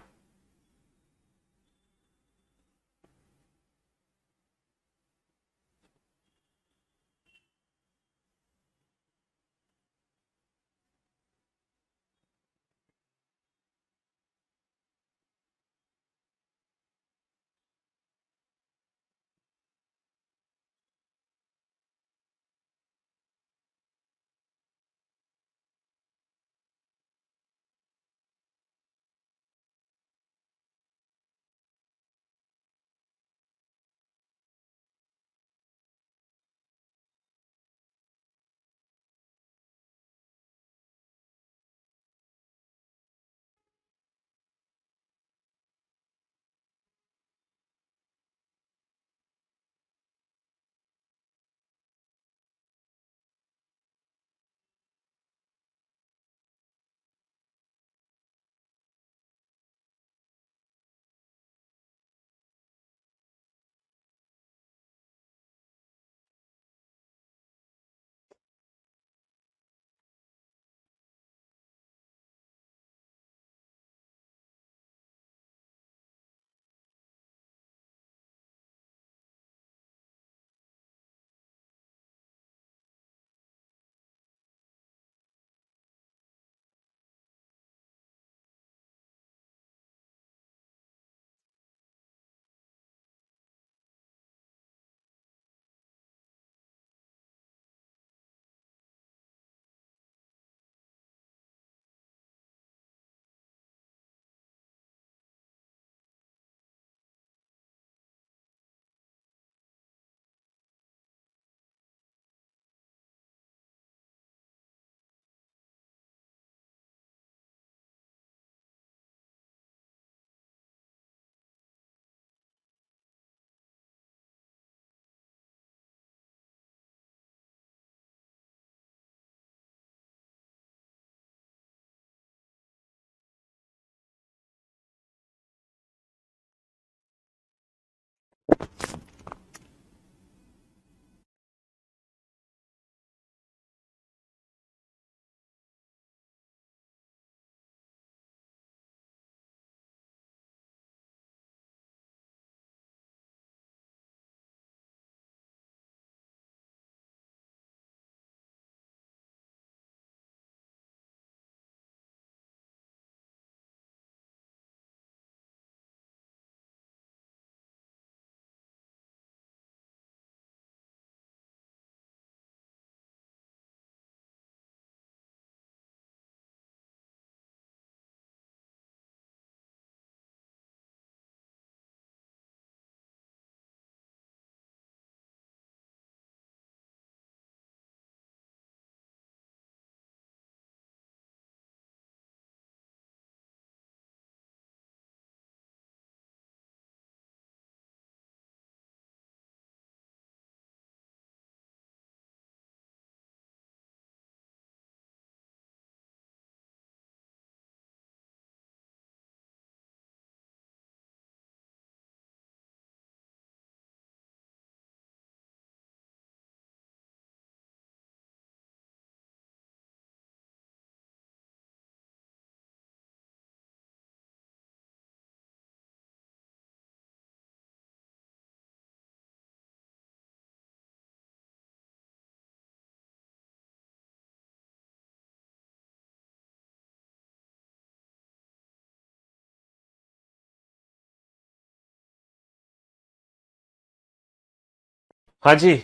हाँ जी।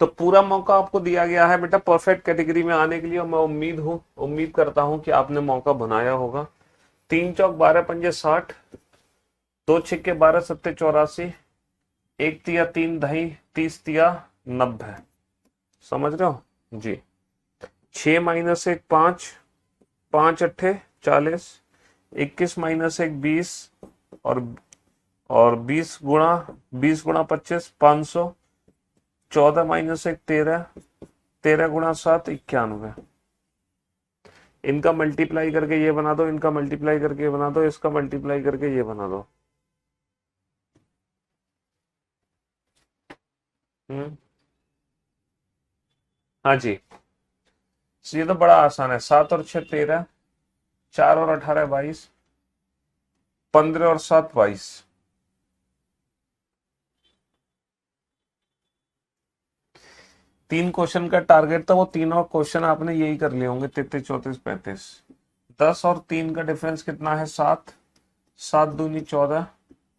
तो पूरा मौका आपको दिया गया है बेटा परफेक्ट कैटेगरी में आने के लिए, और मैं उम्मीद करता हूं कि आपने मौका बनाया होगा। 3 चौक 12 पंजे 60, 2 छिक्के 12 सत्ते 84, 1 तिया 3 दही 30 तिया 90। समझ रहे हो जी। 6 - 1 5, 5 × 8 = 40, 21 - 1 20, और 20 × 25 14 - 1 13, 13 × 7 = 91। इनका मल्टीप्लाई करके ये बना दो, इनका मल्टीप्लाई करके ये बना दो, इसका मल्टीप्लाई करके ये बना दो। हम्म। हाँ जी। ये तो बड़ा आसान है। 7 और 6 13, 4 और 18 22, 15 और 7 22। 3 क्वेश्चन का टारगेट था, वो तीनों क्वेश्चन आपने यही कर लिए होंगे। 33 34 35। 10 और 3 का डिफरेंस कितना है? 7। 7 दूनी 14,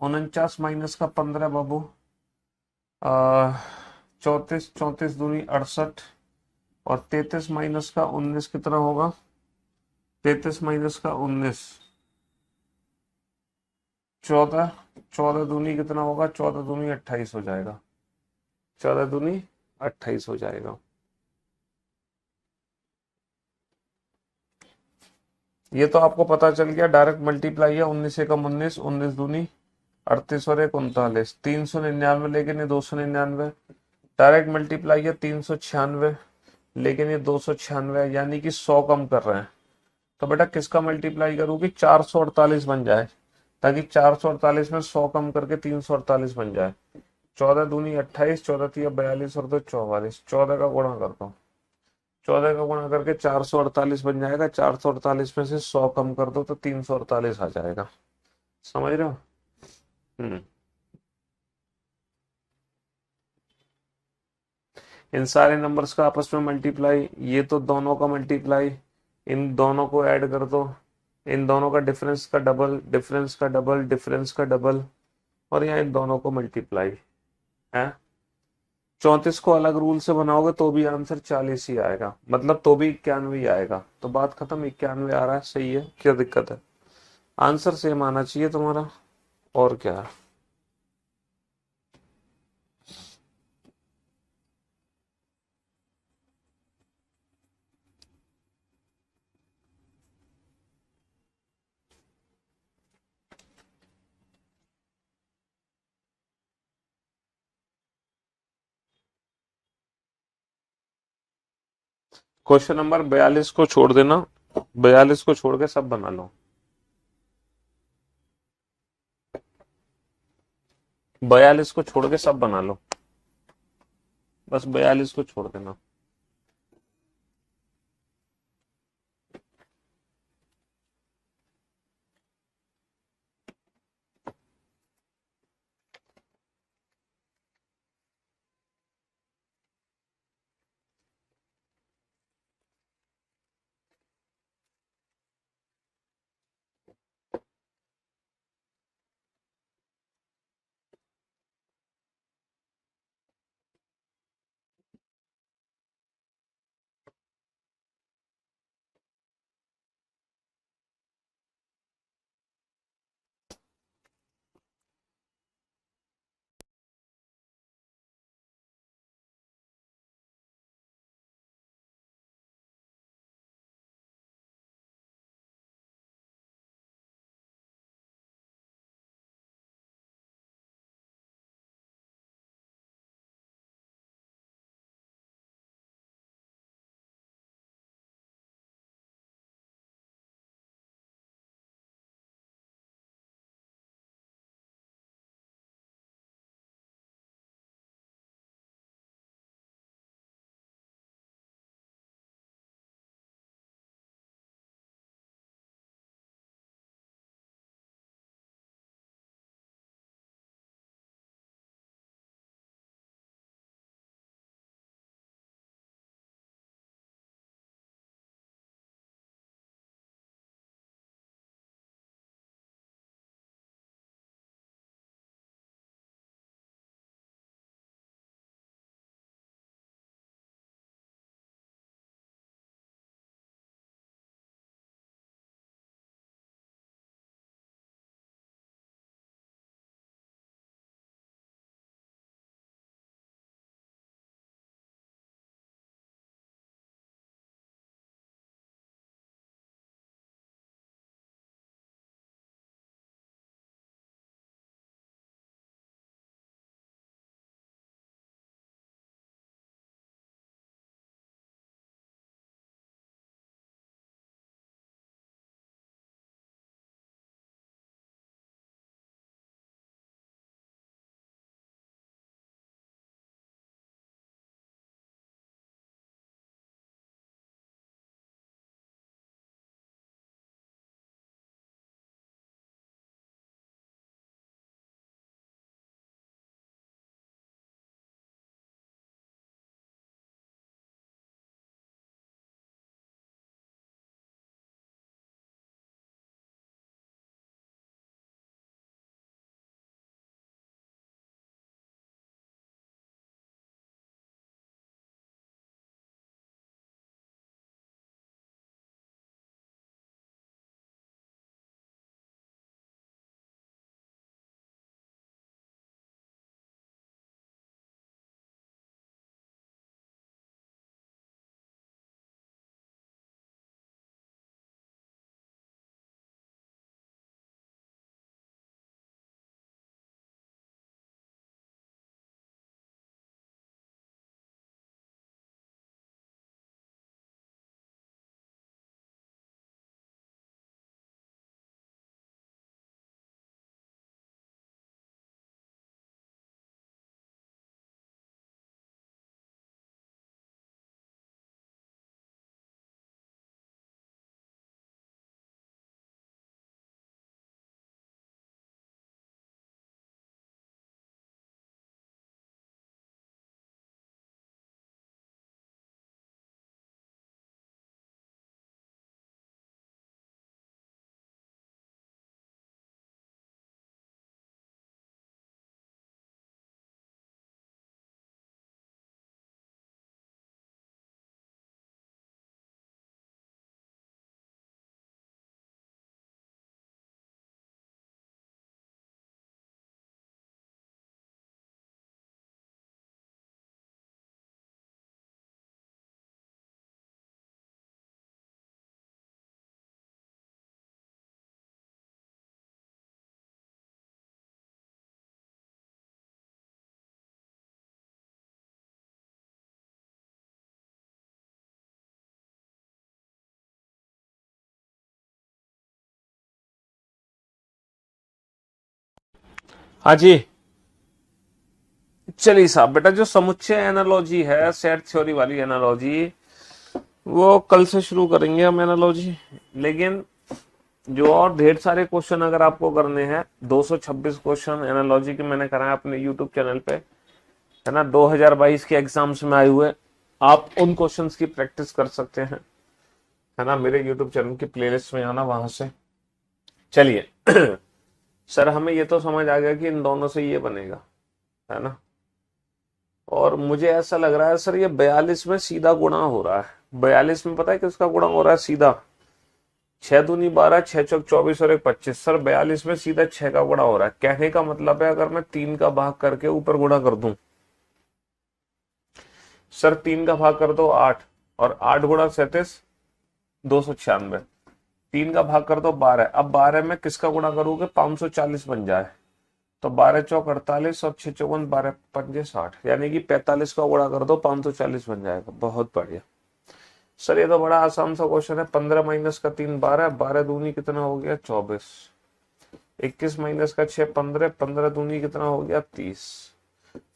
49 - का 15 बाबू, 34, 34 दूनी 68, और 33 - का 19 कितना होगा? 33 - का 19 14, 14 दूनी कितना होगा? 14 दूनी 28 हो जाएगा। 14 दूनी 28 हो जाएगा। ये तो आपको पता चल गया, डायरेक्ट मल्टीप्लाई है। 19 × 1 = 19, 19 दूनी 38 और 1 39, 399, लेकिन ये 299। डायरेक्ट मल्टीप्लाई है 396, लेकिन ये 296 है, यानी कि 100 कम कर रहे हैं। तो बेटा किसका मल्टीप्लाई करूँ कि 448 बन जाए, ताकि 448 में 100 कम करके 348 बन जाए। 14 दूनी 28, 14 तिया 42 और 2 44, 14 का गुणा करता हूँ। 14 का गुणा करके 448 बन जाएगा। 448 में से 100 कम कर दो तो 348 आ जाएगा। समझ रहे हो? हम्म। इन सारे नंबर्स का आपस में मल्टीप्लाई, ये तो दोनों का मल्टीप्लाई, इन दोनों को ऐड कर दो, इन दोनों का डिफरेंस का डबल, डिफरेंस का डबल, डिफरेंस का डबल, और यहाँ इन दोनों को मल्टीप्लाई है। 34 को अलग रूल से बनाओगे तो भी आंसर 40 ही आएगा, मतलब तो भी 91 ही आएगा। तो बात खत्म, 91 आ रहा है, सही है, क्या दिक्कत है? आंसर सेम आना चाहिए तुम्हारा, और क्या है। क्वेश्चन नंबर 42 को छोड़ देना, 42 को छोड़ के सब बना लो। 42 को छोड़ के सब बना लो, बस 42 को छोड़ देना। हाँ जी, चलिए साहब बेटा, जो समुच्चय एनालॉजी है, सेट थ्योरी वाली एनालॉजी, वो कल से शुरू करेंगे हम एनालॉजी। लेकिन जो और ढेर सारे क्वेश्चन अगर आपको करने हैं, 226 क्वेश्चन एनालॉजी के मैंने कराए अपने यूट्यूब चैनल पे, है ना, 2022 के एग्जाम्स में आए हुए। आप उन क्वेश्चंस की प्रैक्टिस कर सकते हैं, है ना, मेरे यूट्यूब चैनल की प्लेलिस्ट में आना, वहां से। चलिए सर, हमें ये तो समझ आ गया कि इन दोनों से ये बनेगा, है ना। और मुझे ऐसा लग रहा है सर, ये 42 में सीधा गुणा हो रहा है। 42 में पता है किसका गुणा हो रहा है सीधा? 6 दूनी 12, 6 चौक 24 और 1 25। सर 42 में सीधा 6 का गुणा हो रहा है। कहने का मतलब है, अगर मैं 3 का भाग करके ऊपर गुणा कर दूं, सर 3 का भाग कर दो 8, और 8 गुणा 37, 296। 3 का भाग कर दो 12। अब 12 में किसका गुणा करोगे? 540 बन जाए तो 12 चौक 48 और 6 चौवन 12 पंजे 60, यानी कि 45 का गुणा कर दो 540 बन जाएगा। बहुत बढ़िया सर, ये तो बड़ा आसान सा क्वेश्चन है। 15 माइनस का 3 12, 12 दूनी कितना हो गया? 24। 21 माइनस का 6 15, 15 दूनी कितना हो गया? 30।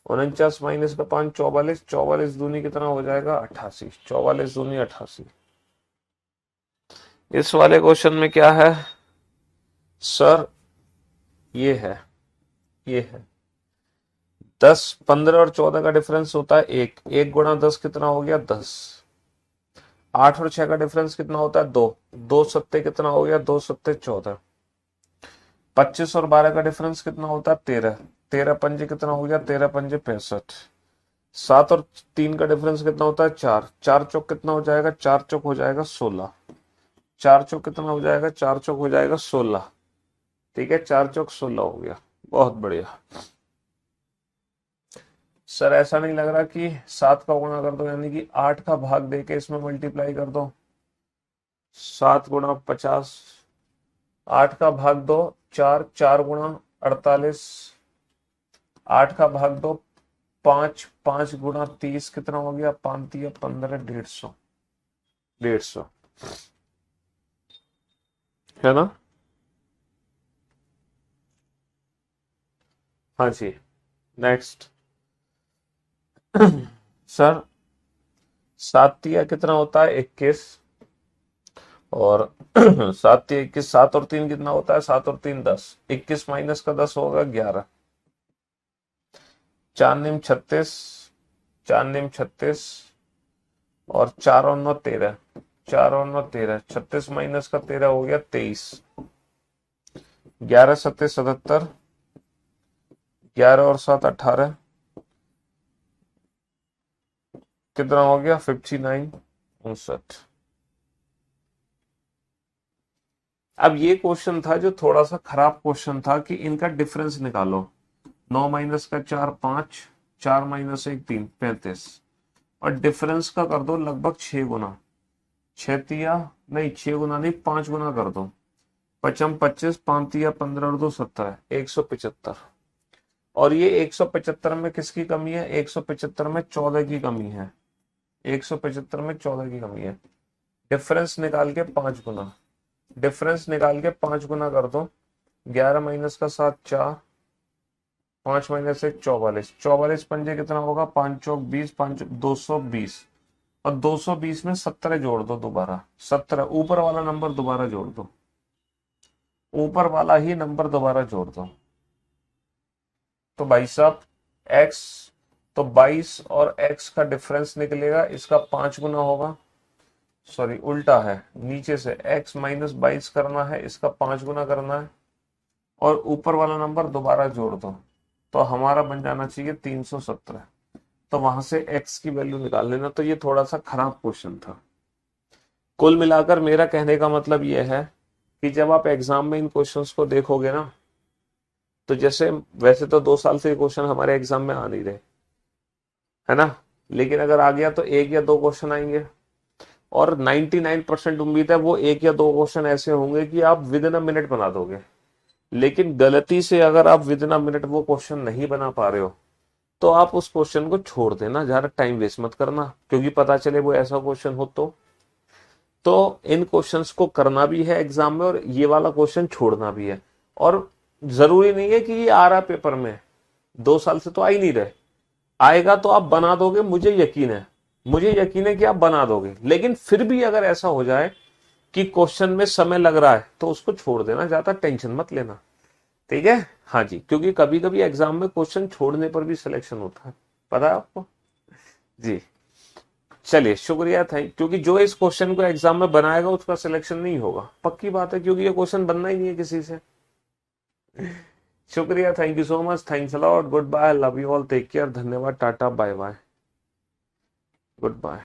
49 माइनस का 5 44, 44 दूनी कितना हो जाएगा? 88। 44 दूनी 88। इस वाले क्वेश्चन में क्या है सर? ये है, ये है 10, 15 और 14 का डिफरेंस होता है 1। 1 गुणा 10 कितना हो गया? 10। 8 और 6 का डिफरेंस कितना होता है? 2। 2 सत्ते कितना हो गया? 2 सत्ते 14। 25 और 12 का डिफरेंस कितना होता है? 13। 13 पंजे कितना हो गया? 13 पंजे 65। 7 और 3 का डिफरेंस कितना होता है? 4। 4 चौक कितना हो जाएगा? 4 चौक हो जाएगा 16। 4 चौक कितना हो जाएगा? 4 चौक हो जाएगा 16। ठीक है, 4 चौक 16 हो गया। बहुत बढ़िया सर। ऐसा नहीं लग रहा कि 7 का गुणा कर दो, यानी कि 8 का भाग देके इसमें मल्टीप्लाई कर दो। 7 गुणा 50, 8 का भाग दो 4, 4 गुणा 48, 8 का भाग दो 5, 5 गुणा 30 कितना हो गया? 5 दिया 15, 150। 150, है ना। हाँ जी, नेक्स्ट सर 7 दिया कितना होता है? 21। और 7 दिया 21, 7 और 3 कितना होता है? 7 और 3 10। 21 माइनस का 10 होगा 11। 4 निम 36, 4 निम 36, और 4 और 9 13। 4 और 9 13, 36 माइनस का 13 हो गया 23। 11 सत्ते 77, 11 और 7 18, कितना हो गया? 59, 59। अब ये क्वेश्चन था जो थोड़ा सा खराब क्वेश्चन था, कि इनका डिफरेंस निकालो। 9 माइनस का 4 5, 4 माइनस 1 3, 35। और डिफरेंस का कर दो लगभग 6 गुना। 6 तिया नहीं, 6 गुना नहीं, 5 गुना कर दो। 55 25, 5 तिया 15 और 2 17, 175। और ये 175 में किसकी कमी है? 175 में 14 की कमी है। 175 में 14 की कमी है। डिफरेंस निकाल के 5 गुना, डिफरेंस निकाल के 5 गुना कर दो। 11 माइनस का 7 4, 5 माइनस 1 44। 44 पंजे कितना होगा? 5 चौक 20, 5 220। और 220 में 17 जोड़ दो दोबारा। 17 ऊपर वाला नंबर दोबारा जोड़ दो, ऊपर वाला ही नंबर दोबारा जोड़ दो। तो भाई साहब x, तो 22 और x का डिफरेंस निकलेगा, इसका 5 गुना होगा। सॉरी उल्टा है, नीचे से x माइनस 22 करना है, इसका 5 गुना करना है, और ऊपर वाला नंबर दोबारा जोड़ दो। तो हमारा बन जाना चाहिए 317। तो वहां से x की वैल्यू निकाल लेना। तो ये थोड़ा सा खराब क्वेश्चन था। कुल मिलाकर मेरा कहने का मतलब ये है कि जब आप एग्जाम में इन क्वेश्चंस को देखोगे ना, तो जैसे वैसे तो 2 साल से क्वेश्चन हमारे एग्जाम में आ नहीं रहे, है ना, लेकिन अगर आ गया तो 1 या 2 क्वेश्चन आएंगे। और 99% उम्मीद है वो 1 या 2 क्वेश्चन ऐसे होंगे कि आप विद इन अ मिनट बना दोगे। लेकिन गलती से अगर आप विद इन अ मिनट वो क्वेश्चन नहीं बना पा रहे हो, तो आप उस क्वेश्चन को छोड़ देना, ज्यादा टाइम वेस्ट मत करना, क्योंकि पता चले वो ऐसा क्वेश्चन हो तो इन क्वेश्चंस को करना भी है एग्जाम में, और ये वाला क्वेश्चन छोड़ना भी है। और जरूरी नहीं है कि ये आ रहा पेपर में, 2 साल से तो आ ही नहीं रहे। आएगा तो आप बना दोगे, मुझे यकीन है, मुझे यकीन है कि आप बना दोगे। लेकिन फिर भी अगर ऐसा हो जाए कि क्वेश्चन में समय लग रहा है तो उसको छोड़ देना, ज्यादा टेंशन मत लेना। ठीक है। हाँ जी, क्योंकि कभी कभी एग्जाम में क्वेश्चन छोड़ने पर भी सिलेक्शन होता है, पता है आपको। जी। चलिए शुक्रिया, थैंक, क्योंकि जो इस क्वेश्चन को एग्जाम में बनाएगा उसका सिलेक्शन नहीं होगा, पक्की बात है, क्योंकि ये क्वेश्चन बनना ही नहीं है किसी से। शुक्रिया, thank you so much, thanks a lot, good bye, love you all, take care, धन्यवाद, tata, bye bye, good bye.